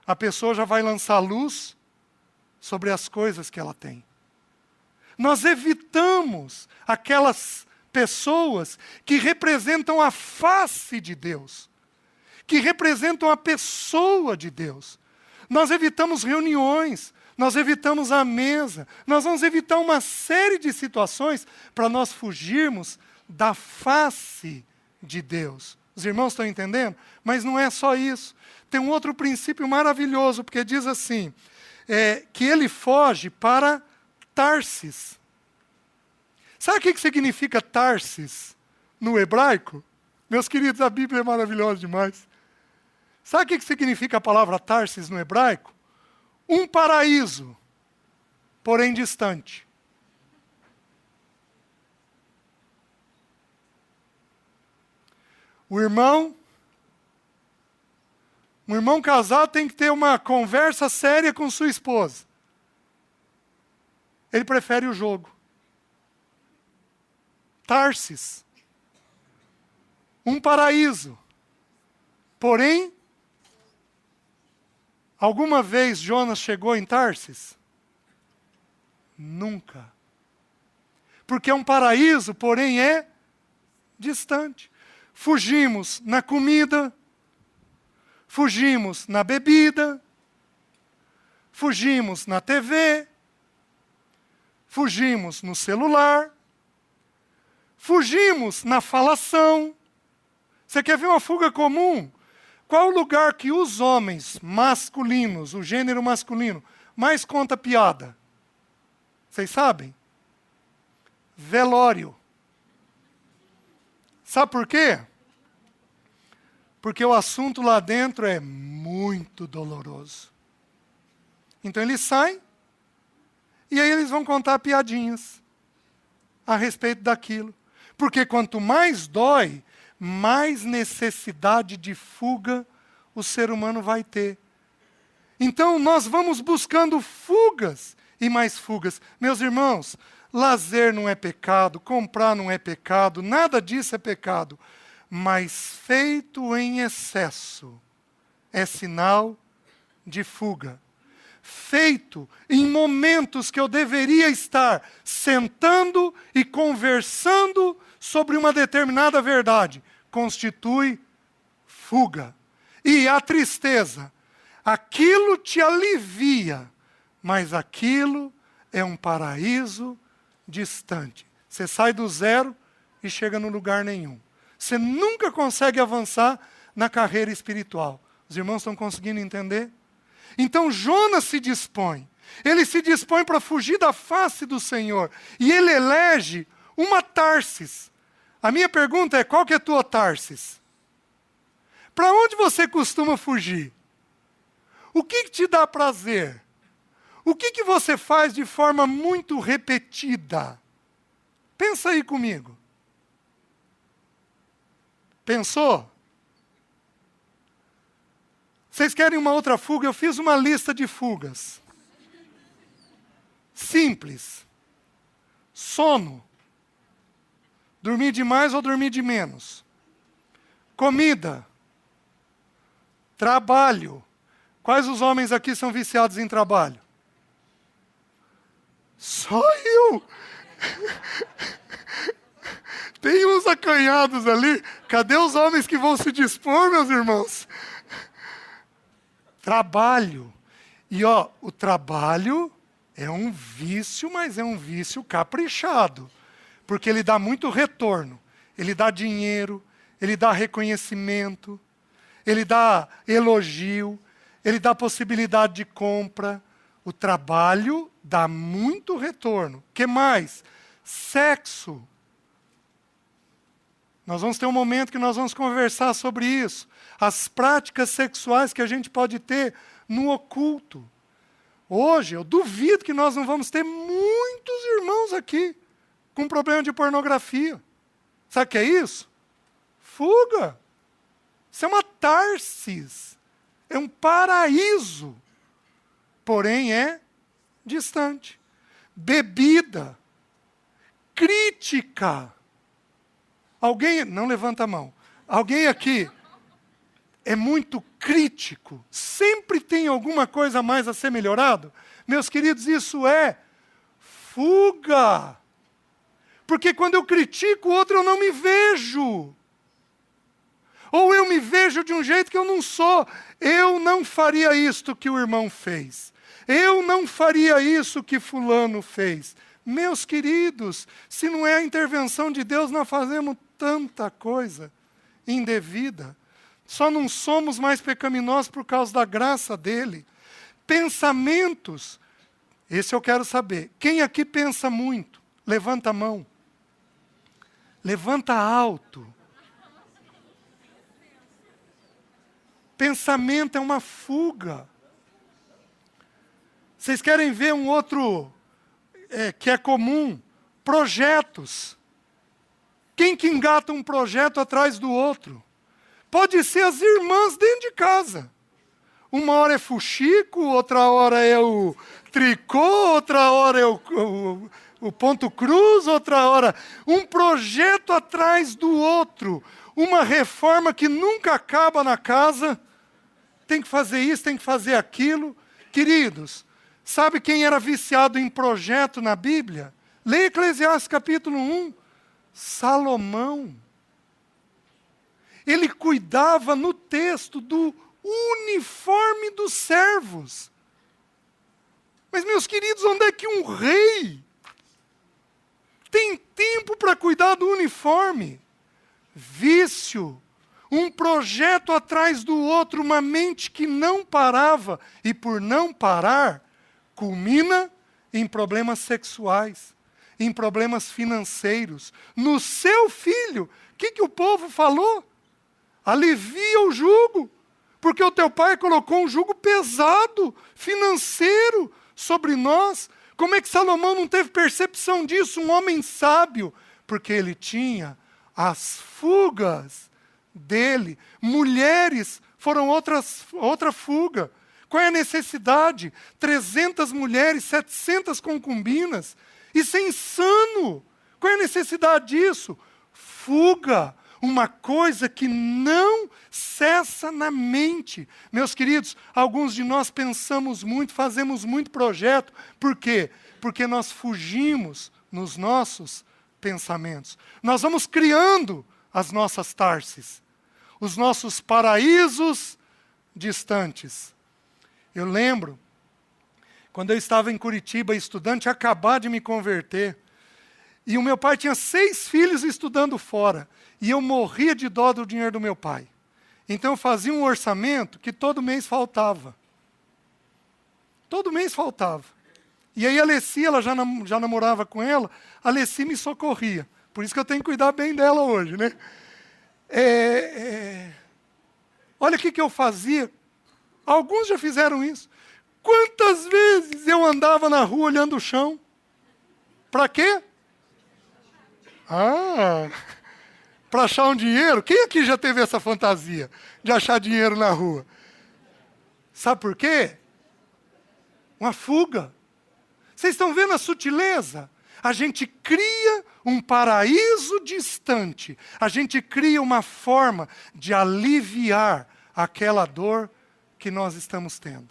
a pessoa já vai lançar luz sobre as coisas que ela tem. Nós evitamos aquelas pessoas que representam a face de Deus, que representam a pessoa de Deus. Nós evitamos reuniões, nós evitamos a mesa, nós vamos evitar uma série de situações para nós fugirmos da face de Deus. Os irmãos estão entendendo? Mas não é só isso. Tem um outro princípio maravilhoso, porque diz assim, que ele foge para Tarsis. Sabe o que significa Tarsis no hebraico? Meus queridos, a Bíblia é maravilhosa demais. Sabe o que significa a palavra Tarsis no hebraico? Um paraíso, porém distante. Um irmão casado tem que ter uma conversa séria com sua esposa. Ele prefere o jogo. Tarsis. Um paraíso. Porém, alguma vez Jonas chegou em Tarsis? Nunca. Porque é um paraíso, porém é distante. Fugimos na comida, fugimos na bebida, fugimos na TV, fugimos no celular, fugimos na falação. Você quer ver uma fuga comum? Qual o lugar que os homens masculinos, o gênero masculino, mais conta piada? Vocês sabem? Velório. Sabe por quê? Porque o assunto lá dentro é muito doloroso. Então eles saem, e aí eles vão contar piadinhas a respeito daquilo. Porque quanto mais dói, mais necessidade de fuga o ser humano vai ter. Então nós vamos buscando fugas e mais fugas. Meus irmãos, lazer não é pecado, comprar não é pecado, nada disso é pecado. Mas feito em excesso é sinal de fuga. Feito em momentos que eu deveria estar sentando e conversando sobre uma determinada verdade, constitui fuga. E a tristeza, aquilo te alivia, mas aquilo é um paraíso distante. Você sai do zero e chega no lugar nenhum. Você nunca consegue avançar na carreira espiritual. Os irmãos estão conseguindo entender? Então Jonas se dispõe. Ele se dispõe para fugir da face do Senhor. E ele elege uma Tarsis. A minha pergunta é, qual que é a tua Tarsis? Para onde você costuma fugir? O que te dá prazer? O que você faz de forma muito repetida? Pensa aí comigo. Pensou? Vocês querem uma outra fuga? Eu fiz uma lista de fugas. Simples. Sono. Dormir demais ou dormir de menos. Comida. Trabalho. Quais os homens aqui são viciados em trabalho? Só eu. Tem uns acanhados ali. Cadê os homens que vão se dispor, meus irmãos? Trabalho. E o trabalho é um vício, mas é um vício caprichado. Porque ele dá muito retorno. Ele dá dinheiro, ele dá reconhecimento, ele dá elogio, ele dá possibilidade de compra. O trabalho dá muito retorno. O que mais? Sexo. Nós vamos ter um momento que nós vamos conversar sobre isso. As práticas sexuais que a gente pode ter no oculto. Hoje, eu duvido que nós não vamos ter muitos irmãos aqui com problema de pornografia. Sabe o que é isso? Fuga. Isso é uma Tarsis. É um paraíso. Porém, é distante. Bebida. Crítica. Alguém, não levanta a mão. Alguém aqui é muito crítico, sempre tem alguma coisa a mais a ser melhorado? Meus queridos, isso é fuga. Porque quando eu critico o outro, eu não me vejo. Ou eu me vejo de um jeito que eu não sou. Eu não faria isto que o irmão fez. Eu não faria isso que fulano fez. Meus queridos, se não é a intervenção de Deus, nós fazemos tanta coisa indevida. Só não somos mais pecaminosos por causa da graça dele. Pensamentos. Esse eu quero saber. Quem aqui pensa muito? Levanta a mão. Levanta alto. Pensamento é uma fuga. Vocês querem ver um outro que é comum? Projetos. Quem que engata um projeto atrás do outro? Pode ser as irmãs dentro de casa. Uma hora é fuxico, outra hora é o tricô, outra hora é o ponto cruz, outra hora... Um projeto atrás do outro. Uma reforma que nunca acaba na casa. Tem que fazer isso, tem que fazer aquilo. Queridos, sabe quem era viciado em projeto na Bíblia? Leia Eclesiastes capítulo 1. Salomão. Ele cuidava no texto do uniforme dos servos. Mas, meus queridos, onde é que um rei tem tempo para cuidar do uniforme? Vício, um projeto atrás do outro, uma mente que não parava, e por não parar, culmina em problemas sexuais, em problemas financeiros. No seu filho, o que o povo falou? Alivia o jugo, porque o teu pai colocou um jugo pesado, financeiro, sobre nós. Como é que Salomão não teve percepção disso? Um homem sábio, porque ele tinha as fugas dele. Mulheres foram outra fuga. Qual é a necessidade? 300 mulheres, 700 concubinas. Isso é insano. Qual é a necessidade disso? Fuga. Uma coisa que não cessa na mente. Meus queridos, alguns de nós pensamos muito, fazemos muito projeto. Por quê? Porque nós fugimos nos nossos pensamentos. Nós vamos criando as nossas Tarses, os nossos paraísos distantes. Eu lembro, quando eu estava em Curitiba, estudante, acabar de me converter, e o meu pai tinha 6 filhos estudando fora, e eu morria de dó do dinheiro do meu pai. Então eu fazia um orçamento que todo mês faltava. Todo mês faltava. E aí a Alessi, ela já namorava com ela, a Alessi me socorria. Por isso que eu tenho que cuidar bem dela hoje, né? Olha o que eu fazia. Alguns já fizeram isso. Quantas vezes eu andava na rua olhando o chão? Para quê? Para achar um dinheiro? Quem aqui já teve essa fantasia de achar dinheiro na rua? Sabe por quê? Uma fuga. Vocês estão vendo a sutileza? A gente cria um paraíso distante. A gente cria uma forma de aliviar aquela dor que nós estamos tendo.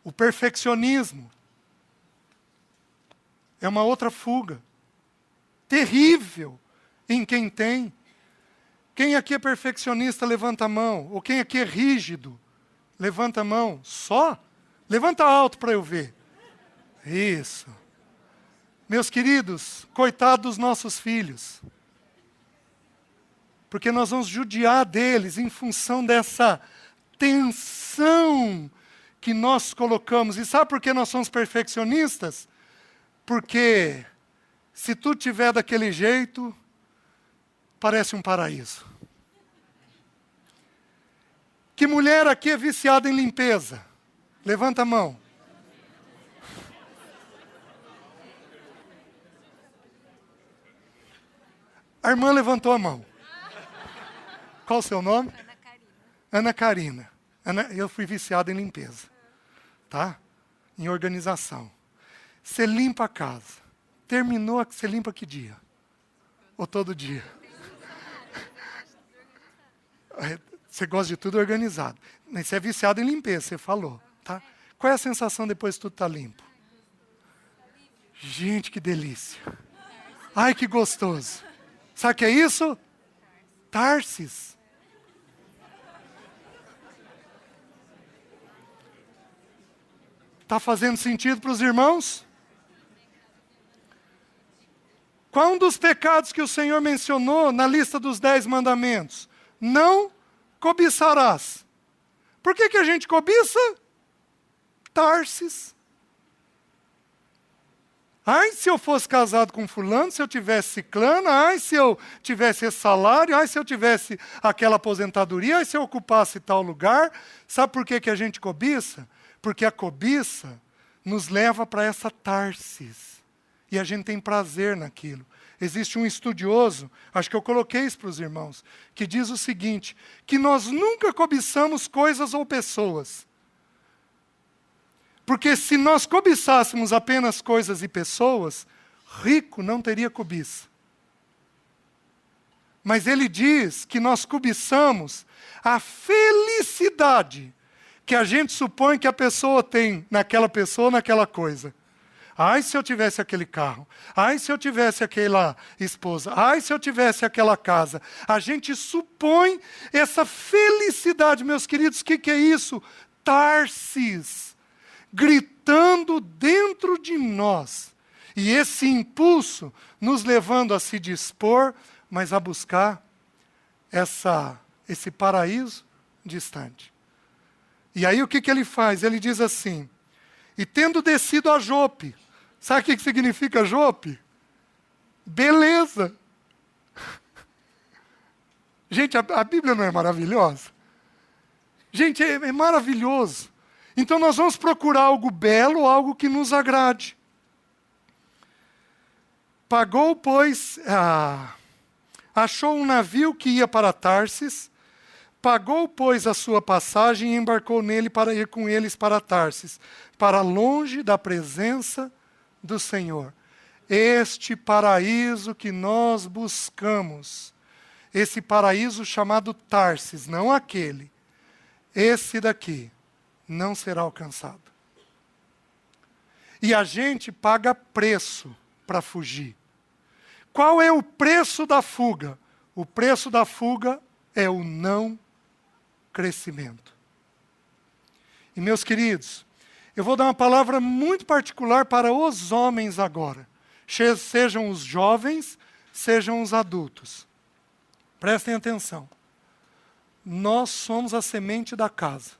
O perfeccionismo é uma outra fuga. Terrível em quem tem. Quem aqui é perfeccionista, levanta a mão. Ou quem aqui é rígido, levanta a mão. Só? Levanta alto para eu ver. Isso. Meus queridos, coitado dos nossos filhos. Porque nós vamos judiar deles em função dessa tensão que nós colocamos. E sabe por que nós somos perfeccionistas? Porque se tu tiver daquele jeito, parece um paraíso. Que mulher aqui é viciada em limpeza? Levanta a mão. A irmã levantou a mão. Qual o seu nome? Ana Karina. Eu fui viciado em limpeza. Tá? Em organização. Você limpa a casa. Terminou, você limpa que dia? Ou todo dia? Você gosta de tudo organizado. Você é viciado em limpeza, você falou. Tá? Qual é a sensação depois que tudo está limpo? Gente, que delícia. Ai, que gostoso. Sabe o que é isso? Tarses. Está fazendo sentido para os irmãos? Qual um dos pecados que o Senhor mencionou na lista dos 10 mandamentos? Não cobiçarás. Por que a gente cobiça? Tarses. Ai, se eu fosse casado com fulano, se eu tivesse ciclano, ai, se eu tivesse esse salário, ai, se eu tivesse aquela aposentadoria, ai, se eu ocupasse tal lugar. Sabe por que a gente cobiça? Porque a cobiça nos leva para essa Tarsis. E a gente tem prazer naquilo. Existe um estudioso, acho que eu coloquei isso para os irmãos, que diz o seguinte, que nós nunca cobiçamos coisas ou pessoas. Porque se nós cobiçássemos apenas coisas e pessoas, rico não teria cobiça. Mas ele diz que nós cobiçamos a felicidade que a gente supõe que a pessoa tem naquela pessoa, naquela coisa. Ai, se eu tivesse aquele carro. Ai, se eu tivesse aquela esposa. Ai, se eu tivesse aquela casa. A gente supõe essa felicidade, meus queridos. O que é isso? Tarsis. Gritando dentro de nós. E esse impulso nos levando a se dispor, mas a buscar esse paraíso distante. E aí o que ele faz? Ele diz assim, E tendo descido a Jope. Sabe o que significa Jope? Beleza. Gente, a Bíblia não é maravilhosa? Gente, é maravilhoso. Então nós vamos procurar algo belo, algo que nos agrade. Pagou, pois, achou um navio que ia para Tarsis, pagou, pois, a sua passagem e embarcou nele para ir com eles para Tarsis, para longe da presença do Senhor. Este paraíso que nós buscamos, esse paraíso chamado Tarsis, não aquele, esse daqui, não será alcançado. E a gente paga preço para fugir. Qual é o preço da fuga? O preço da fuga é o não crescimento. E meus queridos, eu vou dar uma palavra muito particular para os homens agora. Sejam os jovens, sejam os adultos. Prestem atenção. Nós somos a semente da casa.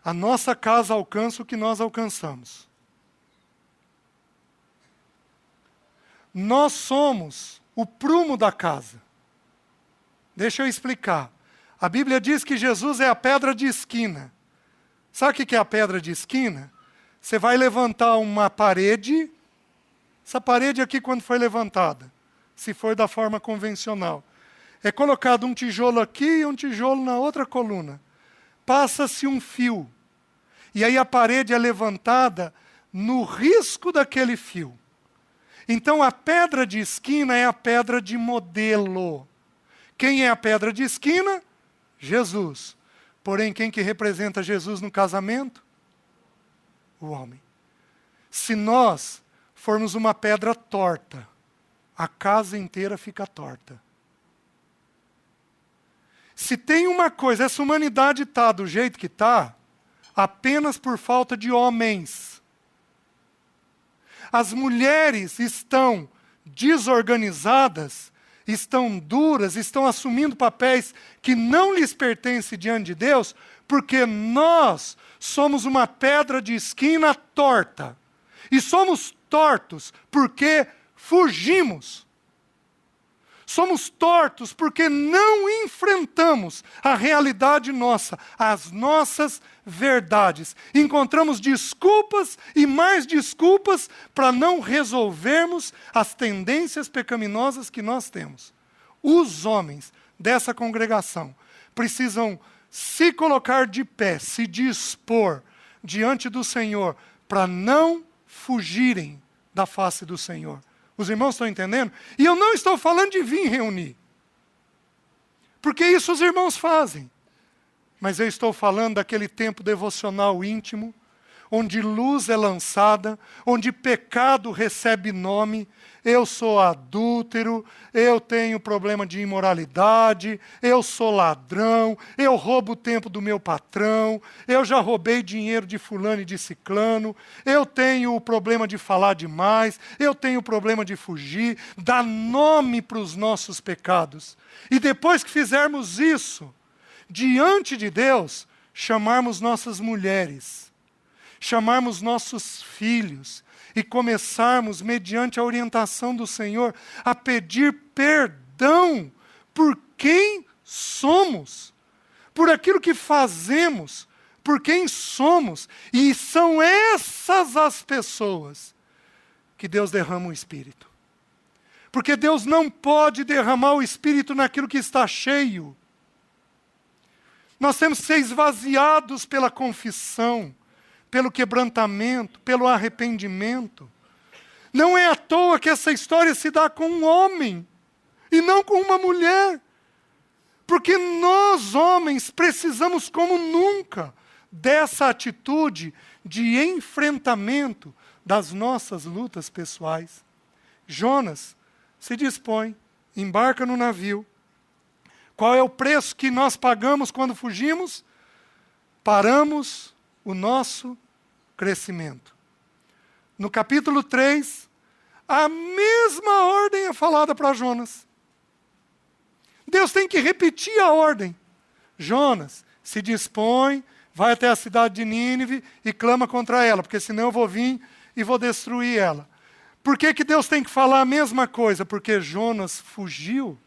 A nossa casa alcança o que nós alcançamos. Nós somos o prumo da casa. Deixa eu explicar. A Bíblia diz que Jesus é a pedra de esquina. Sabe o que é a pedra de esquina? Você vai levantar uma parede. Essa parede aqui, quando foi levantada, se for da forma convencional, é colocado um tijolo aqui e um tijolo na outra coluna. Passa-se um fio. E aí a parede é levantada no risco daquele fio. Então a pedra de esquina é a pedra de modelo. Quem é a pedra de esquina? Jesus. Porém, quem que representa Jesus no casamento? O homem. Se nós formos uma pedra torta, a casa inteira fica torta. Se tem uma coisa, essa humanidade está do jeito que está, apenas por falta de homens. As mulheres estão desorganizadas, estão duras, estão assumindo papéis que não lhes pertencem diante de Deus, porque nós somos uma pedra de esquina torta. E somos tortos porque fugimos. Somos tortos porque não enfrentamos a realidade nossa, as nossas verdades. Encontramos desculpas e mais desculpas para não resolvermos as tendências pecaminosas que nós temos. Os homens dessa congregação precisam se colocar de pé, se dispor diante do Senhor para não fugirem da face do Senhor. Os irmãos estão entendendo? E eu não estou falando de vir reunir. Porque isso os irmãos fazem. Mas eu estou falando daquele tempo devocional íntimo, onde luz é lançada, onde pecado recebe nome. Eu sou adúltero, eu tenho problema de imoralidade, eu sou ladrão, eu roubo o tempo do meu patrão, eu já roubei dinheiro de fulano e de ciclano, eu tenho o problema de falar demais, eu tenho o problema de fugir. Dá nome para os nossos pecados. E depois que fizermos isso, diante de Deus, chamarmos nossas mulheres, chamarmos nossos filhos e começarmos, mediante a orientação do Senhor, a pedir perdão por quem somos, por aquilo que fazemos, por quem somos. E são essas as pessoas que Deus derrama o Espírito. Porque Deus não pode derramar o Espírito naquilo que está cheio. Nós temos que ser esvaziados pela confissão, pelo quebrantamento, pelo arrependimento. Não é à toa que essa história se dá com um homem e não com uma mulher. Porque nós, homens, precisamos como nunca dessa atitude de enfrentamento das nossas lutas pessoais. Jonas se dispõe, embarca no navio. Qual é o preço que nós pagamos quando fugimos? Paramos o nosso crescimento. No capítulo 3, a mesma ordem é falada para Jonas. Deus tem que repetir a ordem. Jonas, se dispõe, vai até a cidade de Nínive e clama contra ela, porque senão eu vou vir e vou destruir ela. Por que Deus tem que falar a mesma coisa? Porque Jonas fugiu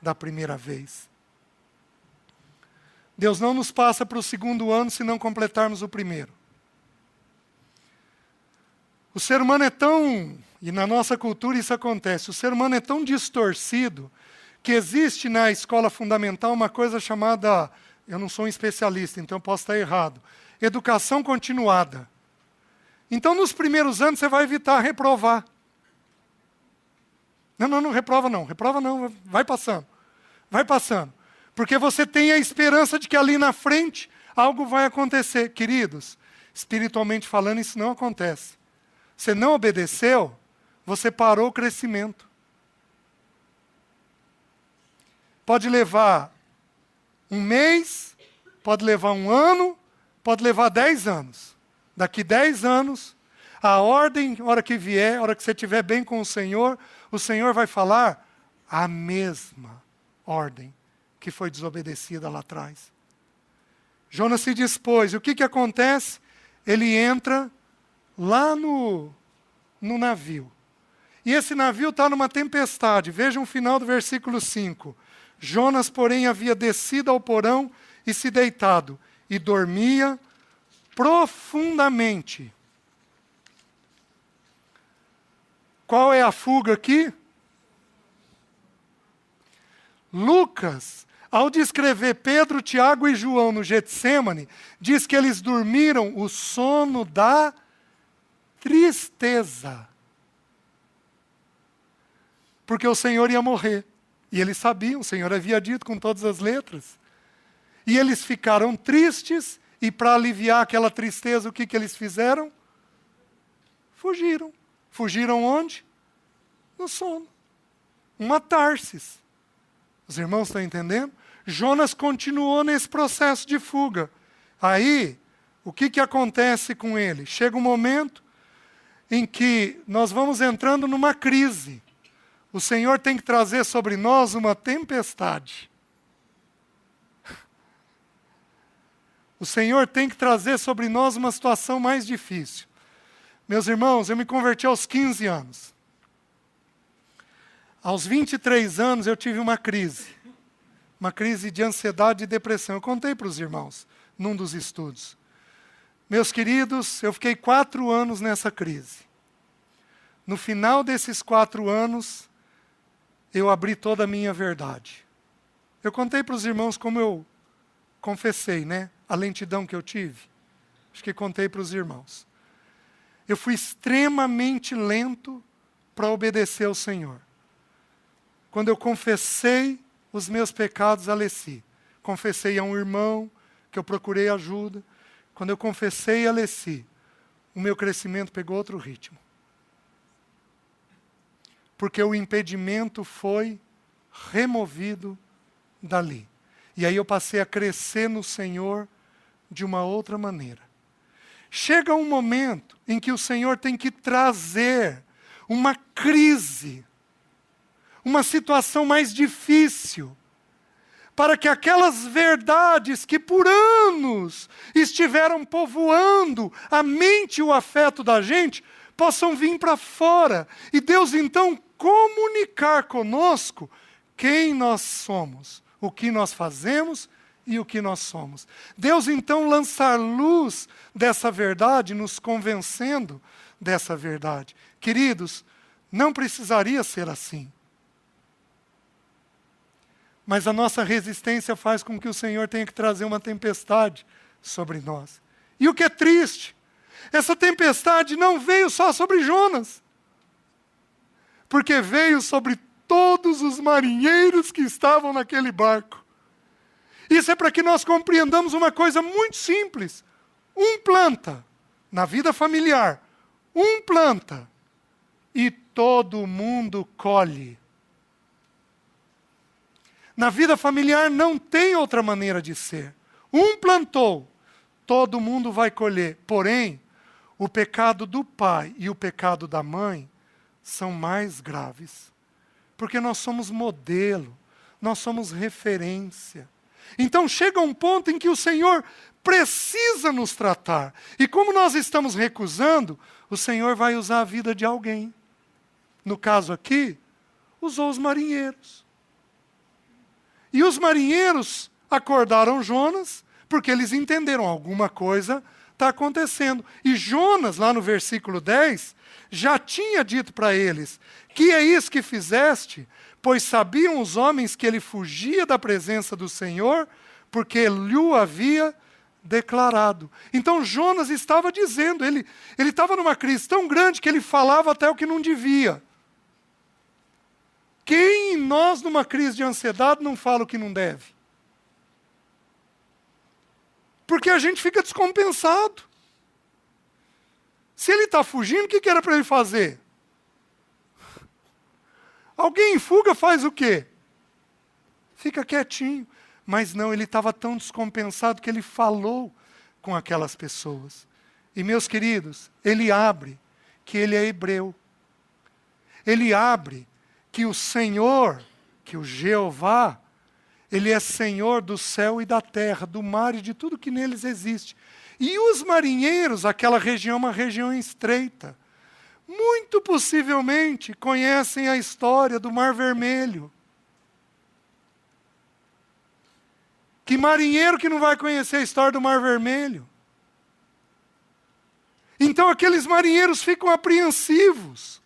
da primeira vez. Deus não nos passa para o segundo ano se não completarmos o primeiro. O ser humano é tão, e na nossa cultura isso acontece, o ser humano é tão distorcido que existe na escola fundamental uma coisa chamada, eu não sou um especialista, então eu posso estar errado, educação continuada. Então nos primeiros anos você vai evitar reprovar. Não reprova não, vai passando. Vai passando. Porque você tem a esperança de que ali na frente algo vai acontecer. Queridos, espiritualmente falando, isso não acontece. Você não obedeceu, você parou o crescimento. Pode levar um mês, pode levar um ano, pode levar 10 anos. Daqui 10 anos, a ordem, a hora que vier, a hora que você estiver bem com o Senhor vai falar a mesma ordem que foi desobedecida lá atrás. Jonas se dispôs. E o que acontece? Ele entra lá no navio. E esse navio está numa tempestade. Vejam o final do versículo 5. Jonas, porém, havia descido ao porão e se deitado, e dormia profundamente. Qual é a fuga aqui? Lucas, ao descrever Pedro, Tiago e João no Getsêmani, diz que eles dormiram o sono da tristeza. Porque o Senhor ia morrer. E eles sabiam, o Senhor havia dito com todas as letras. E eles ficaram tristes, e para aliviar aquela tristeza, o que eles fizeram? Fugiram. Fugiram onde? No sono. Uma Tarsis. Os irmãos estão entendendo? Jonas continuou nesse processo de fuga. Aí, o que acontece com ele? Chega um momento em que nós vamos entrando numa crise. O Senhor tem que trazer sobre nós uma tempestade. O Senhor tem que trazer sobre nós uma situação mais difícil. Meus irmãos, eu me converti aos 15 anos. Aos 23 anos eu tive uma crise de ansiedade e depressão. Eu contei para os irmãos, num dos estudos. Meus queridos, eu fiquei 4 anos nessa crise. No final desses 4 anos, eu abri toda a minha verdade. Eu contei para os irmãos como eu confessei, né? A lentidão que eu tive. Acho que contei para os irmãos. Eu fui extremamente lento para obedecer ao Senhor. Quando eu confessei os meus pecados a Leci, confessei a um irmão que eu procurei ajuda, quando eu confessei a Leci, o meu crescimento pegou outro ritmo. Porque o impedimento foi removido dali. E aí eu passei a crescer no Senhor de uma outra maneira. Chega um momento em que o Senhor tem que trazer uma crise, uma situação mais difícil, para que aquelas verdades que por anos estiveram povoando a mente e o afeto da gente, possam vir para fora. E Deus então comunicar conosco quem nós somos, o que nós fazemos e o que nós somos. Deus então lançar luz dessa verdade, nos convencendo dessa verdade. Queridos, não precisaria ser assim. Mas a nossa resistência faz com que o Senhor tenha que trazer uma tempestade sobre nós. E o que é triste, essa tempestade não veio só sobre Jonas, porque veio sobre todos os marinheiros que estavam naquele barco. Isso é para que nós compreendamos uma coisa muito simples. Um planta, na vida familiar, um planta, e todo mundo colhe. Na vida familiar não tem outra maneira de ser. Um plantou, todo mundo vai colher. Porém, o pecado do pai e o pecado da mãe são mais graves. Porque nós somos modelo, nós somos referência. Então chega um ponto em que o Senhor precisa nos tratar. E como nós estamos recusando, o Senhor vai usar a vida de alguém. No caso aqui, usou os marinheiros. E os marinheiros acordaram Jonas, porque eles entenderam alguma coisa está acontecendo. E Jonas, lá no versículo 10, já tinha dito para eles: que é isso que fizeste? Pois sabiam os homens que ele fugia da presença do Senhor, porque lhe havia declarado. Então Jonas estava dizendo, ele estava numa crise tão grande que ele falava até o que não devia. Quem em nós, numa crise de ansiedade, não fala o que não deve? Porque a gente fica descompensado. Se ele está fugindo, o que era para ele fazer? Alguém em fuga faz o quê? Fica quietinho. Mas não, ele estava tão descompensado que ele falou com aquelas pessoas. E meus queridos, ele abre que ele é hebreu. Ele abre que o Senhor, que o Jeová, ele é Senhor do céu e da terra, do mar e de tudo que neles existe. E os marinheiros, aquela região é uma região estreita, muito possivelmente conhecem a história do Mar Vermelho. Que marinheiro que não vai conhecer a história do Mar Vermelho? Então aqueles marinheiros ficam apreensivos.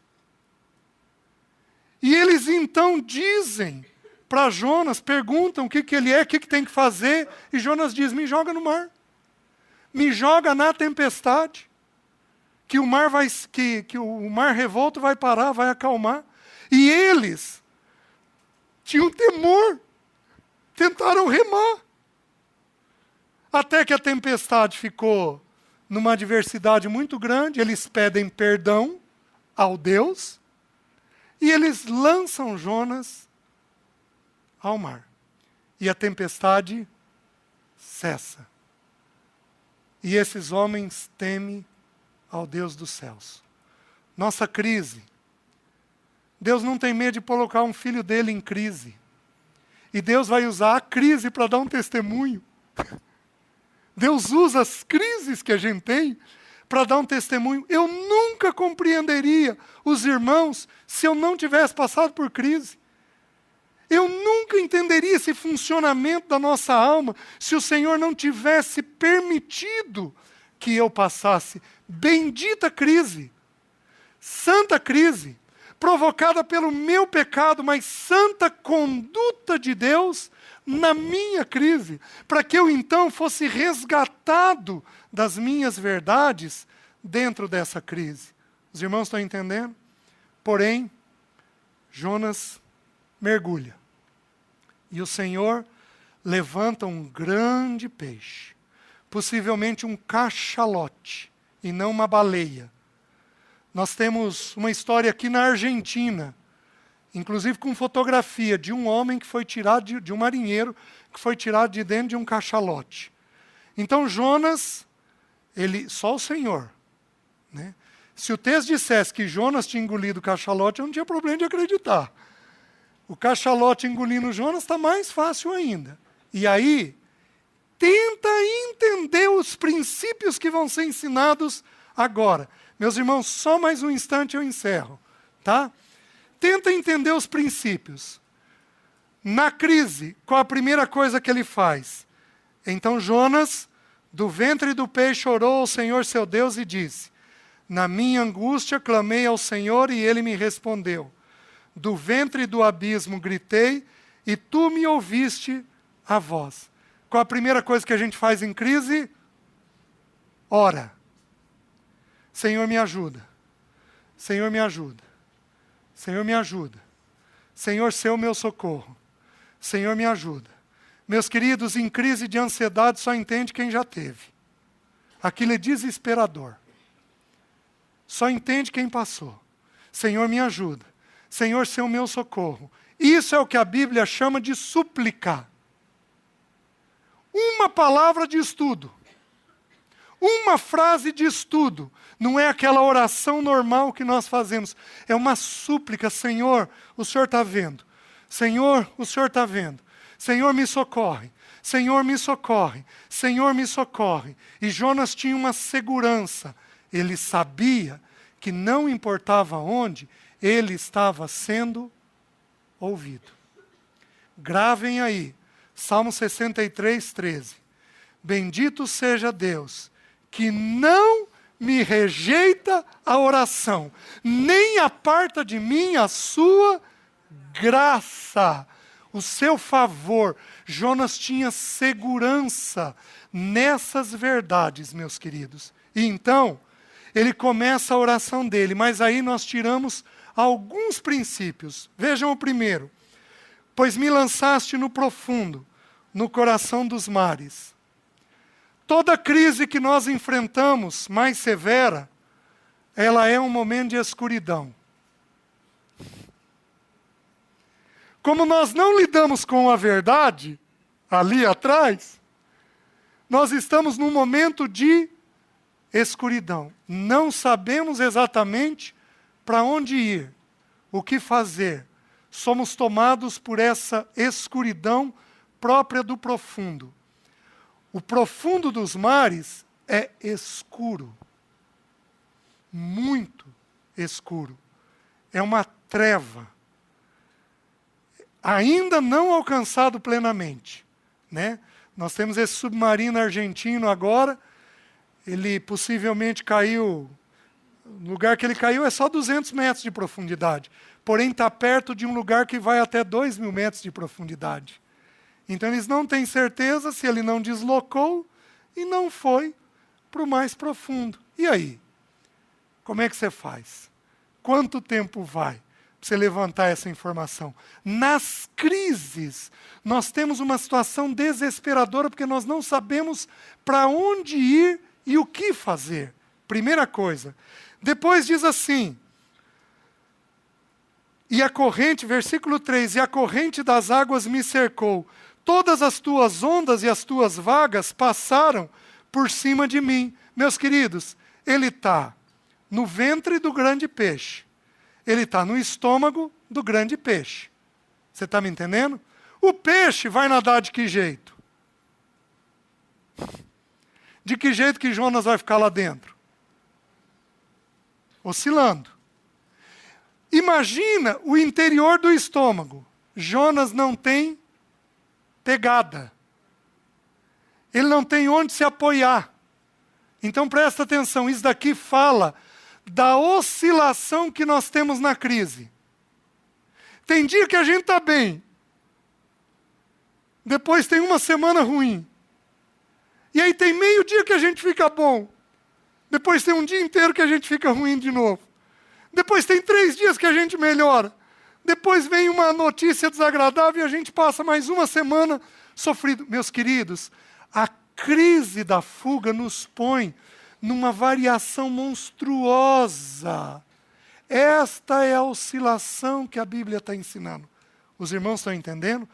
E eles então dizem para Jonas, perguntam o que ele é, o que tem que fazer, e Jonas diz: me joga no mar. Me joga na tempestade. Que o mar o mar revolto vai parar, vai acalmar. E eles tinham temor. Tentaram remar. Até que a tempestade ficou numa adversidade muito grande, eles pedem perdão ao Deus, e eles lançam Jonas ao mar. E a tempestade cessa. E esses homens temem ao Deus dos céus. Nossa crise. Deus não tem medo de colocar um filho dele em crise. E Deus vai usar a crise para dar um testemunho. Deus usa as crises que a gente tem para dar um testemunho. Eu nunca compreenderia os irmãos se eu não tivesse passado por crise. Eu nunca entenderia esse funcionamento da nossa alma se o Senhor não tivesse permitido que eu passasse. Bendita crise, santa crise, provocada pelo meu pecado, mas santa conduta de Deus na minha crise, para que eu então fosse resgatado das minhas verdades dentro dessa crise. Os irmãos estão entendendo? Porém, Jonas mergulha. E o Senhor levanta um grande peixe, possivelmente um cachalote, e não uma baleia. Nós temos uma história aqui na Argentina, inclusive com fotografia de um homem que foi tirado, de um marinheiro, que foi tirado de dentro de um cachalote. Então Jonas, só o Senhor, né? Se o texto dissesse que Jonas tinha engolido o cachalote, eu não tinha problema de acreditar. O cachalote engolindo Jonas está mais fácil ainda. E aí, tenta entender os princípios que vão ser ensinados agora. Meus irmãos, só mais um instante eu encerro, tá? Tenta entender os princípios. Na crise, qual a primeira coisa que ele faz? Então Jonas, do ventre do peixe, orou ao Senhor seu Deus e disse: na minha angústia clamei ao Senhor e ele me respondeu. Do ventre do abismo gritei e tu me ouviste a voz. Qual a primeira coisa que a gente faz em crise? Ora. Senhor, me ajuda. Senhor, me ajuda. Senhor, me ajuda. Senhor, seu meu socorro. Senhor, me ajuda. Meus queridos, em crise de ansiedade só entende quem já teve. Aquilo é desesperador. Só entende quem passou. Senhor, me ajuda. Senhor, seu meu socorro. Isso é o que a Bíblia chama de súplica. Uma palavra de estudo. Uma frase de estudo. Não é aquela oração normal que nós fazemos. É uma súplica. Senhor, o Senhor está vendo. Senhor, o Senhor está vendo. Senhor, me socorre. Senhor, me socorre, Senhor, me socorre. E Jonas tinha uma segurança. Ele sabia que não importava onde, ele estava sendo ouvido. Gravem aí, Salmo 63, 13. Bendito seja Deus, que não me rejeita a oração, nem aparta de mim a sua graça, o seu favor. Jonas tinha segurança nessas verdades, meus queridos. E então, ele começa a oração dele, mas aí nós tiramos alguns princípios. Vejam o primeiro. Pois me lançaste no profundo, no coração dos mares. Toda crise que nós enfrentamos, mais severa, ela é um momento de escuridão. Como nós não lidamos com a verdade, ali atrás, nós estamos num momento de escuridão. Não sabemos exatamente para onde ir, o que fazer. Somos tomados por essa escuridão própria do profundo. O profundo dos mares é escuro. Muito escuro. É uma treva. Ainda não alcançado plenamente, né? Nós temos esse submarino argentino agora, ele possivelmente caiu, o lugar que ele caiu é só 200 metros de profundidade, porém está perto de um lugar que vai até 2.000 metros de profundidade. Então eles não têm certeza se ele não deslocou e não foi para o mais profundo. E aí? Como é que você faz? Quanto tempo vai? Você levantar essa informação. Nas crises, nós temos uma situação desesperadora porque nós não sabemos para onde ir e o que fazer. Primeira coisa. Depois diz assim, e a corrente, versículo 3, e a corrente das águas me cercou, todas as tuas ondas e as tuas vagas passaram por cima de mim. Meus queridos, ele está no ventre do grande peixe. Ele está no estômago do grande peixe. Você está me entendendo? O peixe vai nadar de que jeito? De que jeito que Jonas vai ficar lá dentro? Oscilando. Imagina o interior do estômago. Jonas não tem pegada. Ele não tem onde se apoiar. Então presta atenção, isso daqui fala da oscilação que nós temos na crise. Tem dia que a gente está bem. Depois tem uma semana ruim. E aí tem meio dia que a gente fica bom. Depois tem um dia inteiro que a gente fica ruim de novo. Depois tem 3 dias que a gente melhora. Depois vem uma notícia desagradável e a gente passa mais uma semana sofrido. Meus queridos, a crise da fuga nos põe numa variação monstruosa. Esta é a oscilação que a Bíblia está ensinando. Os irmãos estão entendendo?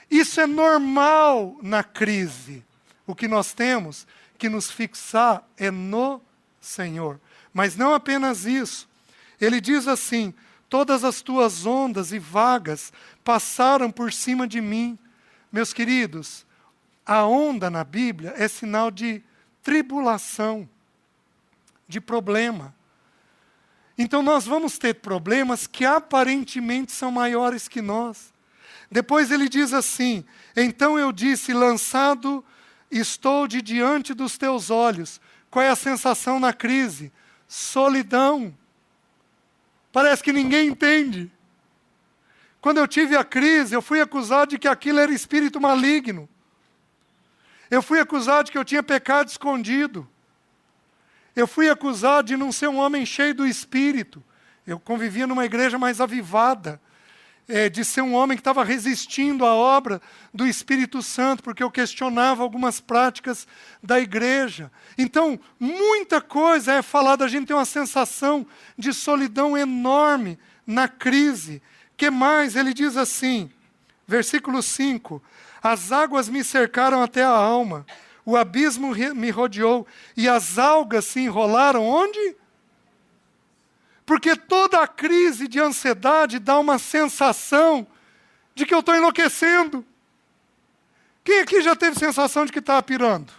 Isso é normal na crise. O que nós temos que nos fixar é no Senhor. Mas não apenas isso. Ele diz assim, todas as tuas ondas e vagas passaram por cima de mim. Meus queridos, a onda na Bíblia é sinal de tribulação, de problema. Então nós vamos ter problemas que aparentemente são maiores que nós. Depois ele diz assim, então eu disse, lançado estou de diante dos teus olhos. Qual é a sensação na crise? Solidão. Parece que ninguém entende. Quando eu tive a crise, eu fui acusado de que aquilo era espírito maligno. Eu fui acusado de que eu tinha pecado escondido. Eu fui acusado de não ser um homem cheio do Espírito. Eu convivia numa igreja mais avivada. De ser um homem que estava resistindo à obra do Espírito Santo, porque eu questionava algumas práticas da igreja. Então, muita coisa é falada, a gente tem uma sensação de solidão enorme na crise. Que mais? Ele diz assim, versículo 5, as águas me cercaram até a alma, o abismo me rodeou, e as algas se enrolaram onde? Porque toda a crise de ansiedade dá uma sensação de que eu estou enlouquecendo, Quem aqui já teve sensação de que estava pirando?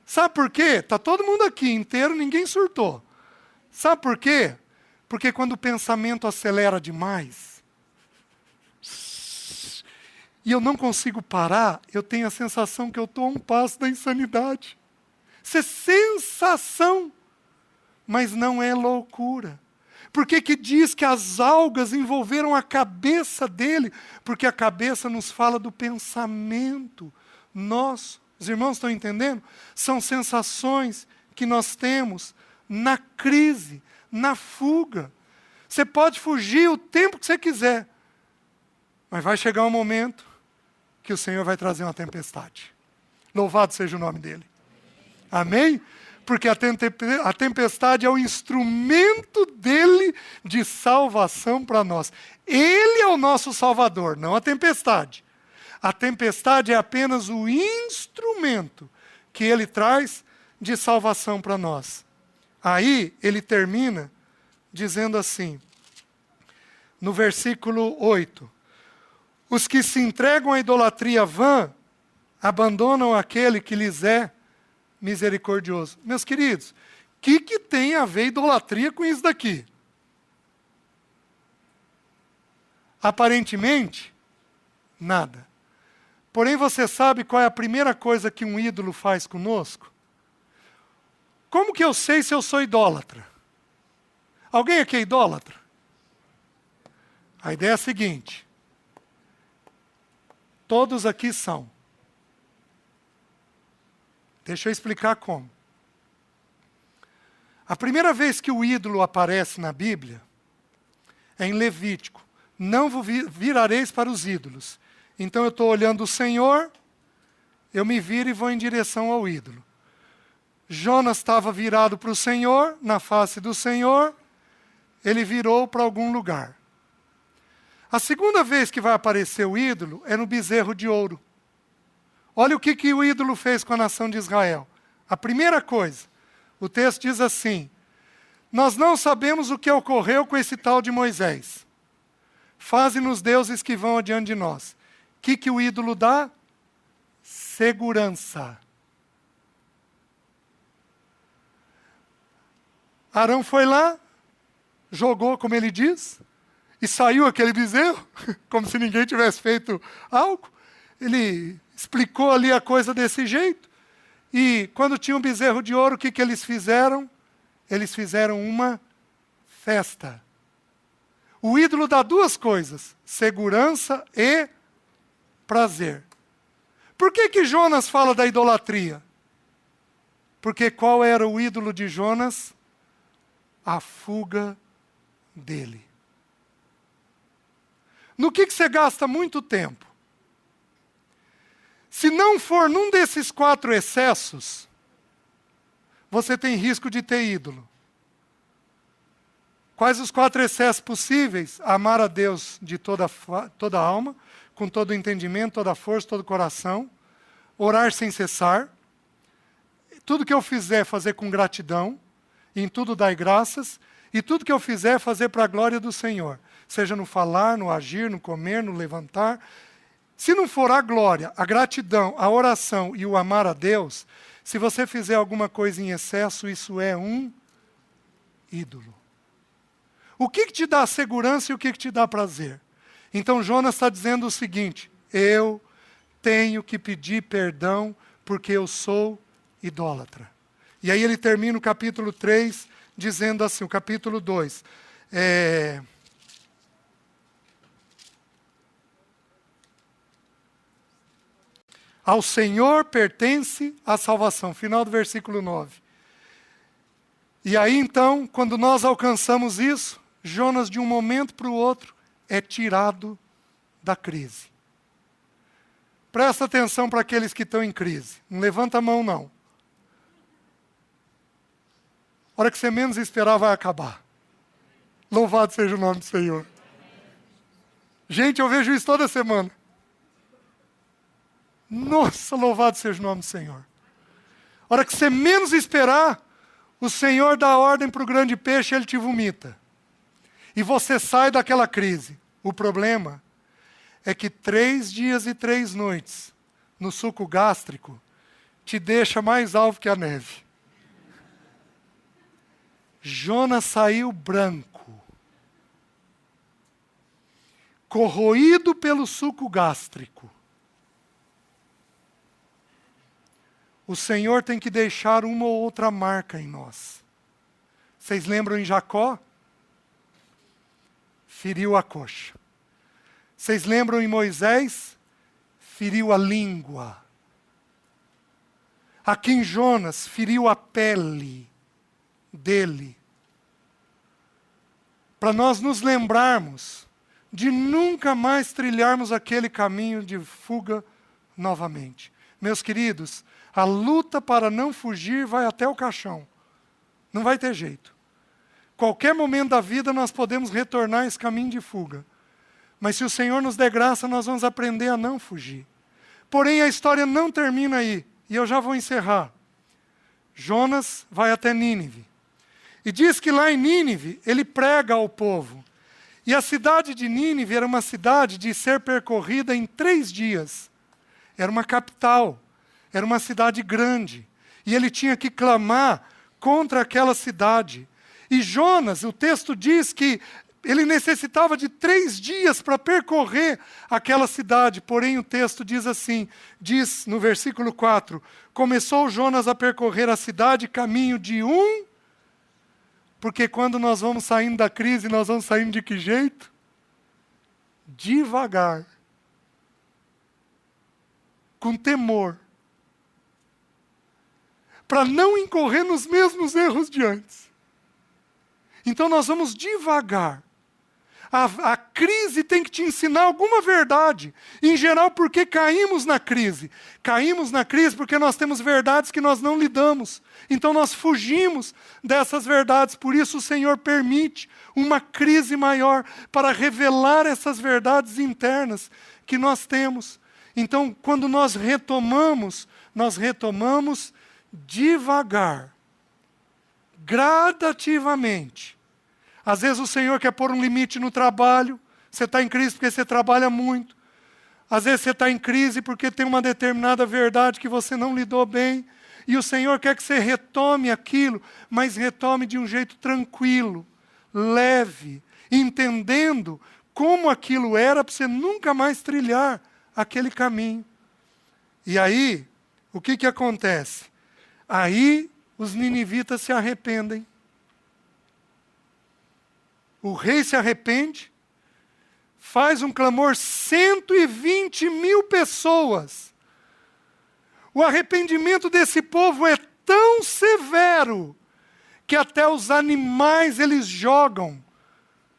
Sabe por quê? Está todo mundo aqui inteiro, ninguém surtou. Sabe por quê? Porque quando o pensamento acelera demais, e eu não consigo parar, eu tenho a sensação que eu estou a um passo da insanidade. Isso é sensação, mas não é loucura. Por que que diz que as algas envolveram a cabeça dele? Porque a cabeça nos fala do pensamento nosso. Os irmãos estão entendendo? São sensações que nós temos na crise, na fuga. Você pode fugir o tempo que você quiser, mas vai chegar um momento que o Senhor vai trazer uma tempestade. Louvado seja o nome dele. Amém? Porque a tempestade é o instrumento dele de salvação para nós. Ele é o nosso Salvador, não a tempestade. A tempestade é apenas o instrumento que ele traz de salvação para nós. Aí ele termina dizendo assim, no versículo 8: os que se entregam à idolatria vã abandonam aquele que lhes é misericordioso. Meus queridos, o que tem a ver idolatria com isso daqui? Aparentemente, nada. Porém, você sabe qual é a primeira coisa que um ídolo faz conosco? Como que eu sei se eu sou idólatra? Alguém aqui é idólatra? A ideia é a seguinte: todos aqui são. Deixa eu explicar como. A primeira vez que o ídolo aparece na Bíblia é em Levítico. Não vos virareis para os ídolos. Então eu estou olhando o Senhor, eu me viro e vou em direção ao ídolo. Jonas estava virado para o Senhor, na face do Senhor, ele virou para algum lugar. A segunda vez que vai aparecer o ídolo é no bezerro de ouro. Olha o que o ídolo fez com a nação de Israel. A primeira coisa, o texto diz assim: nós não sabemos o que ocorreu com esse tal de Moisés. Faze-nos deuses que vão adiante de nós. O que o ídolo dá? Segurança. Arão foi lá, jogou, como ele diz, e saiu aquele bezerro, como se ninguém tivesse feito algo. Ele explicou ali a coisa desse jeito. E quando tinha um bezerro de ouro, o que eles fizeram? Eles fizeram uma festa. O ídolo dá duas coisas: segurança e prazer. Por que Jonas fala da idolatria? Porque qual era o ídolo de Jonas? A fuga dele. No que você gasta muito tempo? Se não for num desses 4 excessos, você tem risco de ter ídolo. Quais os 4 excessos possíveis? Amar a Deus de toda a alma, com todo o entendimento, toda a força, todo o coração. Orar sem cessar. Tudo que eu fizer, fazer com gratidão. Em tudo dai graças. E tudo que eu fizer, fazer para a glória do Senhor. Seja no falar, no agir, no comer, no levantar. Se não for a glória, a gratidão, a oração e o amar a Deus, se você fizer alguma coisa em excesso, isso é um ídolo. O que te dá segurança e o que te dá prazer? Então Jonas está dizendo o seguinte: eu tenho que pedir perdão porque eu sou idólatra. E aí ele termina o capítulo 3 dizendo assim, o capítulo 2. Ao Senhor pertence a salvação. Final do versículo 9. E aí então, quando nós alcançamos isso, Jonas de um momento para o outro é tirado da crise. Presta atenção para aqueles que estão em crise. Não levanta a mão não. A hora que você menos esperar vai acabar. Louvado seja o nome do Senhor. Gente, eu vejo isso toda semana. Nossa, louvado seja o nome do Senhor. A hora que você menos esperar, o Senhor dá ordem para o grande peixe e ele te vomita. E você sai daquela crise. O problema é que 3 dias e 3 noites no suco gástrico te deixa mais alvo que a neve. Jonas saiu branco, corroído pelo suco gástrico. O Senhor tem que deixar uma ou outra marca em nós. Vocês lembram em Jacó? Feriu a coxa. Vocês lembram em Moisés? Feriu a língua. Aqui em Jonas, feriu a pele dele. Para nós nos lembrarmos de nunca mais trilharmos aquele caminho de fuga novamente. Meus queridos, a luta para não fugir vai até o caixão. Não vai ter jeito. Qualquer momento da vida nós podemos retornar a esse caminho de fuga. Mas se o Senhor nos der graça, nós vamos aprender a não fugir. Porém, a história não termina aí. E eu já vou encerrar. Jonas vai até Nínive. E diz que lá em Nínive, ele prega ao povo. E a cidade de Nínive era uma cidade de ser percorrida em 3 dias. Era uma capital. Era uma cidade grande. E ele tinha que clamar contra aquela cidade. E Jonas, o texto diz que ele necessitava de 3 dias para percorrer aquela cidade. Porém, o texto diz assim, diz no versículo 4, começou Jonas a percorrer a cidade caminho de porque quando nós vamos saindo da crise, nós vamos saindo de que jeito? Devagar. Com temor. Para não incorrer nos mesmos erros de antes. Então nós vamos devagar. A crise tem que te ensinar alguma verdade. Em geral, por que caímos na crise? Caímos na crise porque nós temos verdades que nós não lidamos. Então nós fugimos dessas verdades. Por isso o Senhor permite uma crise maior para revelar essas verdades internas que nós temos. Então, quando nós retomamos devagar, gradativamente. Às vezes o Senhor quer pôr um limite no trabalho. Você está em crise porque você trabalha muito. Às vezes você está em crise porque tem uma determinada verdade que você não lidou bem. E o Senhor quer que você retome aquilo, mas retome de um jeito tranquilo, leve, entendendo como aquilo era para você nunca mais trilhar aquele caminho. E aí, o que acontece? Aí os ninivitas se arrependem. O rei se arrepende, faz um clamor, 120.000 pessoas. O arrependimento desse povo é tão severo que até os animais eles jogam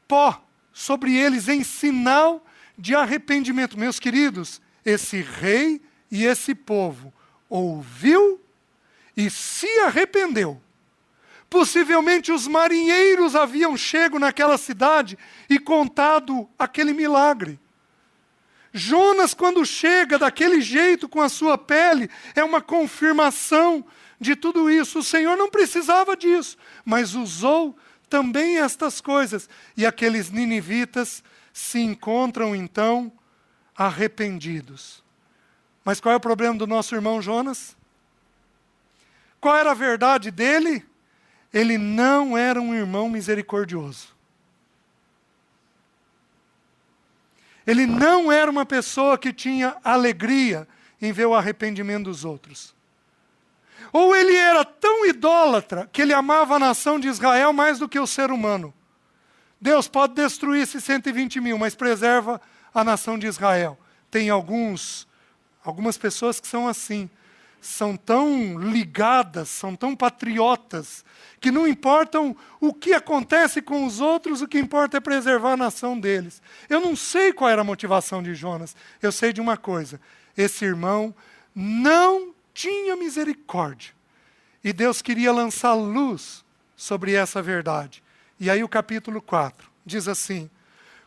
pó sobre eles em sinal de arrependimento. Meus queridos, esse rei e esse povo ouviu e se arrependeu. Possivelmente os marinheiros haviam chego naquela cidade e contado aquele milagre. Jonas, quando chega daquele jeito com a sua pele, é uma confirmação de tudo isso. O Senhor não precisava disso, mas usou também estas coisas. E aqueles ninivitas se encontram então arrependidos. Mas qual é o problema do nosso irmão Jonas? Qual era a verdade dele? Ele não era um irmão misericordioso. Ele não era uma pessoa que tinha alegria em ver o arrependimento dos outros. Ou ele era tão idólatra que ele amava a nação de Israel mais do que o ser humano. Deus pode destruir esses 120.000, mas preserva a nação de Israel. Tem algumas pessoas que são assim. São tão ligadas, são tão patriotas, que não importam o que acontece com os outros, o que importa é preservar a nação deles. Eu não sei qual era a motivação de Jonas, eu sei de uma coisa, esse irmão não tinha misericórdia. E Deus queria lançar luz sobre essa verdade. E aí o capítulo 4 diz assim,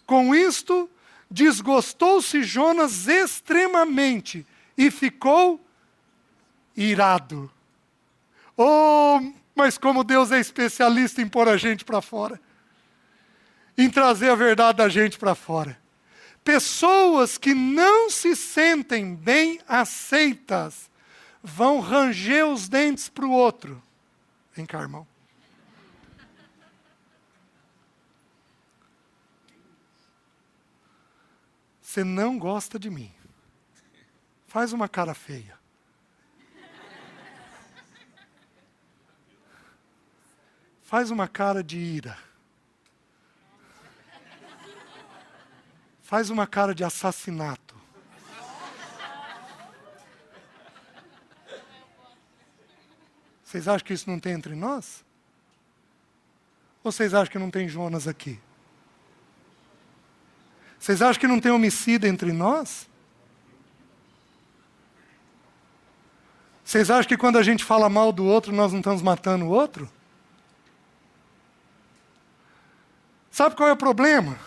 com isto desgostou-se Jonas extremamente e ficou irado. Oh, mas como Deus é especialista em pôr a gente para fora. Em trazer a verdade da gente para fora. Pessoas que não se sentem bem aceitas vão ranger os dentes para o outro. Vem cá, irmão. Você não gosta de mim. Faz uma cara feia. Faz uma cara de ira. Faz uma cara de assassinato. Vocês acham que isso não tem entre nós? Ou vocês acham que não tem Jonas aqui? Vocês acham que não tem homicida entre nós? Vocês acham que quando a gente fala mal do outro, nós não estamos matando o outro? Sabe qual é o problema?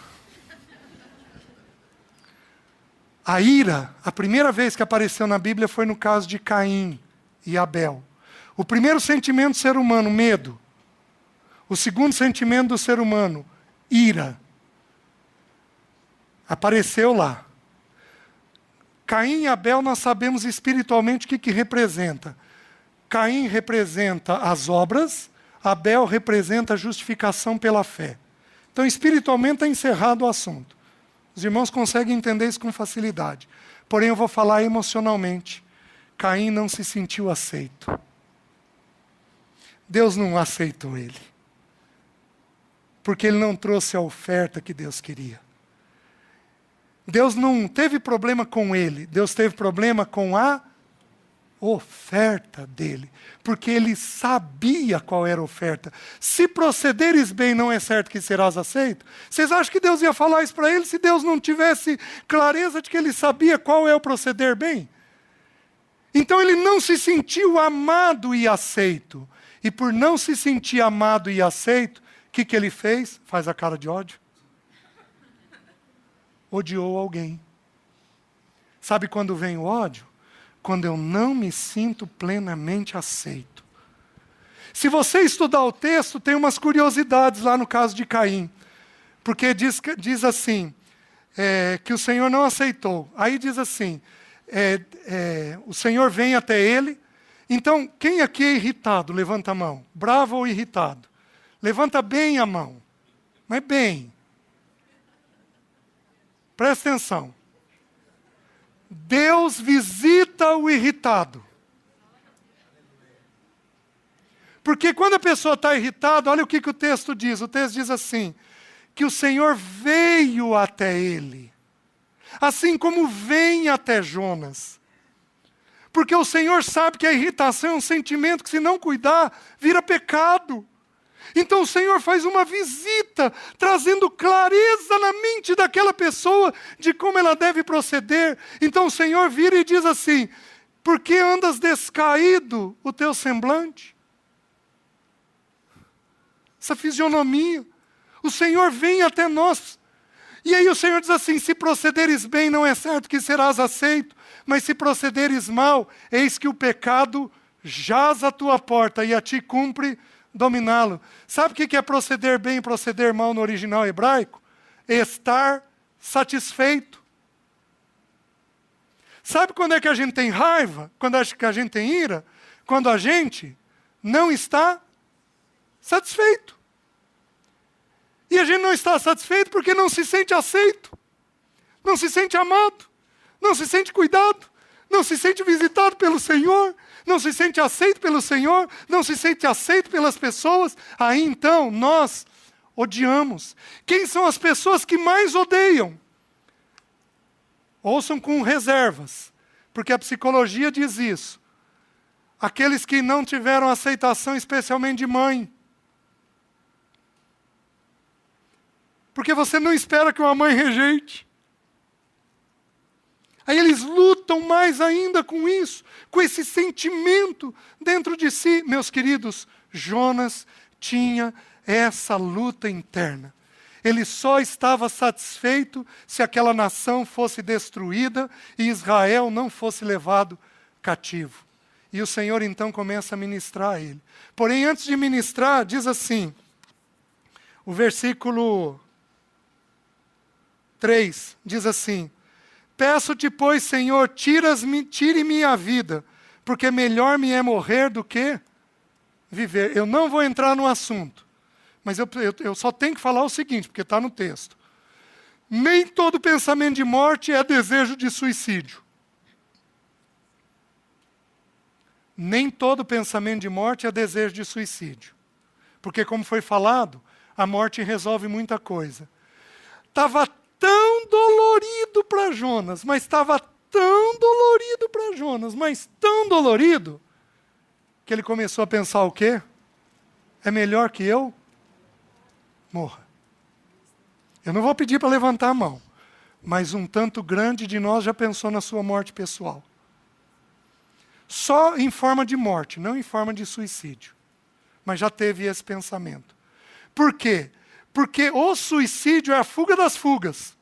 A ira, a primeira vez que apareceu na Bíblia foi no caso de Caim e Abel. O primeiro sentimento do ser humano, medo. O segundo sentimento do ser humano, ira. Apareceu lá. Caim e Abel, nós sabemos espiritualmente o que representa. Caim representa as obras, Abel representa a justificação pela fé. Então, espiritualmente está encerrado o assunto. Os irmãos conseguem entender isso com facilidade. Porém, eu vou falar emocionalmente. Caim não se sentiu aceito. Deus não aceitou ele. Porque ele não trouxe a oferta que Deus queria. Deus não teve problema com ele. Deus teve problema com a oferta dele. Porque ele sabia qual era a oferta. Se procederes bem, não é certo que serás aceito? Vocês acham que Deus ia falar isso para ele se Deus não tivesse clareza de que ele sabia qual é o proceder bem? Então ele não se sentiu amado e aceito. E por não se sentir amado e aceito, o que ele fez? Faz a cara de ódio. Odiou alguém. Sabe quando vem o ódio? Quando eu não me sinto plenamente aceito. Se você estudar o texto, tem umas curiosidades lá no caso de Caim. Porque diz assim, que o Senhor não aceitou. Aí diz assim, o Senhor vem até ele. Então, quem aqui é irritado? Levanta a mão. Bravo ou irritado? Levanta bem a mão. Mas bem. Presta atenção. Deus visita o irritado. Porque quando a pessoa está irritada, olha o que o texto diz. O texto diz assim, que o Senhor veio até ele. Assim como vem até Jonas. Porque o Senhor sabe que a irritação é um sentimento que, se não cuidar, vira pecado. Então o Senhor faz uma visita, trazendo clareza na mente daquela pessoa de como ela deve proceder. Então o Senhor vira e diz assim, por que andas descaído o teu semblante? Essa fisionomia. O Senhor vem até nós. E aí o Senhor diz assim, se procederes bem, não é certo que serás aceito, mas se procederes mal, eis que o pecado jaz à tua porta e a ti cumpre dominá-lo. Sabe o que é proceder bem e proceder mal no original hebraico? Estar satisfeito. Sabe quando é que a gente tem raiva? Quando é que a gente tem ira? Quando a gente não está satisfeito. E a gente não está satisfeito porque não se sente aceito. Não se sente amado. Não se sente cuidado. Não se sente visitado pelo Senhor. Não se sente aceito pelo Senhor, não se sente aceito pelas pessoas, aí então nós odiamos. Quem são as pessoas que mais odeiam? Ouçam com reservas, porque a psicologia diz isso. Aqueles que não tiveram aceitação, especialmente de mãe. Porque você não espera que uma mãe rejeite. Aí eles lutam mais ainda com isso, com esse sentimento dentro de si. Meus queridos, Jonas tinha essa luta interna. Ele só estava satisfeito se aquela nação fosse destruída e Israel não fosse levado cativo. E o Senhor então começa a ministrar a ele. Porém, antes de ministrar, diz assim, o versículo 3, diz assim: peço-te, pois, Senhor, tire-me a vida, porque melhor me é morrer do que viver. Eu não vou entrar no assunto, mas eu só tenho que falar o seguinte, porque está no texto. Nem todo pensamento de morte é desejo de suicídio. Nem todo pensamento de morte é desejo de suicídio. Porque, como foi falado, a morte resolve muita coisa. Estava tão dolorido para Jonas, mas estava tão dolorido para Jonas, mas tão dolorido, que ele começou a pensar o quê? É melhor que eu morra. Eu não vou pedir para levantar a mão, mas um tanto grande de nós já pensou na sua morte pessoal. Só em forma de morte, não em forma de suicídio. Mas já teve esse pensamento. Por quê? Porque o suicídio é a fuga das fugas.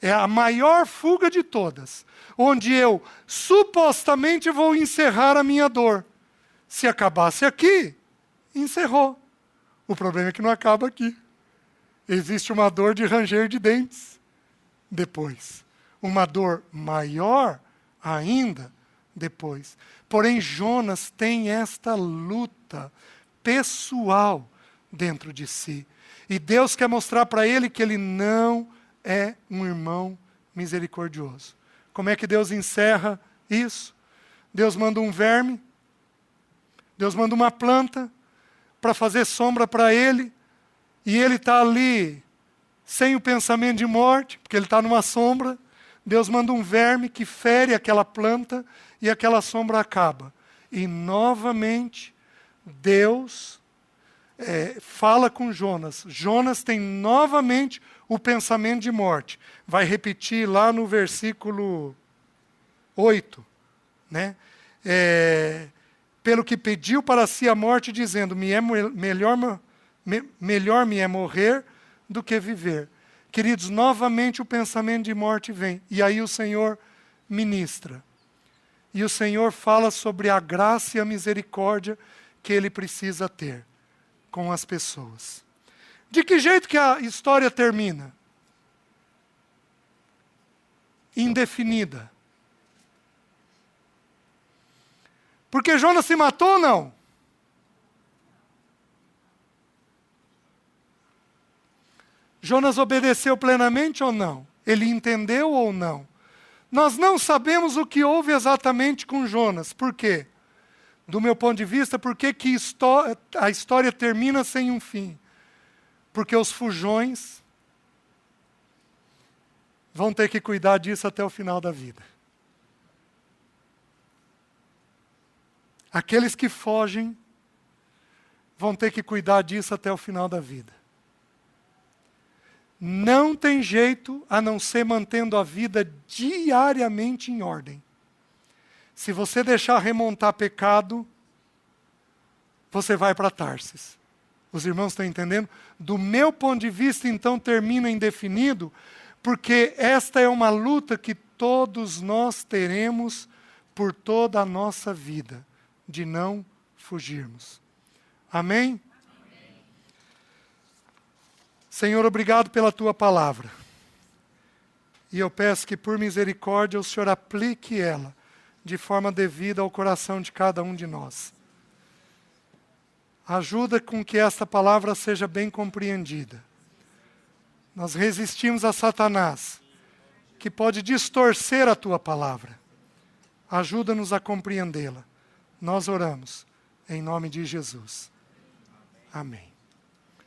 É a maior fuga de todas. Onde eu supostamente vou encerrar a minha dor. Se acabasse aqui, encerrou. O problema é que não acaba aqui. Existe uma dor de ranger de dentes depois. Uma dor maior ainda depois. Porém, Jonas tem esta luta pessoal dentro de si. E Deus quer mostrar para ele que ele não é um irmão misericordioso. Como é que Deus encerra isso? Deus manda um verme, Deus manda uma planta para fazer sombra para ele, e ele está ali sem o pensamento de morte, porque ele está numa sombra. Deus manda um verme que fere aquela planta e aquela sombra acaba. E novamente Deus fala com Jonas. Jonas tem novamente o pensamento de morte. Vai repetir lá no versículo 8, né? Pelo que pediu para si a morte, dizendo: melhor me é morrer do que viver. Queridos, novamente o pensamento de morte vem. E aí o Senhor ministra. E o Senhor fala sobre a graça e a misericórdia que Ele precisa ter com as pessoas. De que jeito que a história termina? Indefinida. Porque Jonas se matou ou não? Jonas obedeceu plenamente ou não? Ele entendeu ou não? Nós não sabemos o que houve exatamente com Jonas. Por quê? Do meu ponto de vista, por que a história termina sem um fim? Porque os fujões vão ter que cuidar disso até o final da vida. Aqueles que fogem vão ter que cuidar disso até o final da vida. Não tem jeito a não ser mantendo a vida diariamente em ordem. Se você deixar remontar pecado, você vai para Tarsis. Os irmãos estão entendendo? Do meu ponto de vista, então, termina indefinido, porque esta é uma luta que todos nós teremos por toda a nossa vida, de não fugirmos. Amém? Senhor, obrigado pela Tua palavra. E eu peço que, por misericórdia, o Senhor aplique ela de forma devida ao coração de cada um de nós. Ajuda com que esta palavra seja bem compreendida. Nós resistimos a Satanás, que pode distorcer a Tua palavra. Ajuda-nos a compreendê-la. Nós oramos em nome de Jesus. Amém.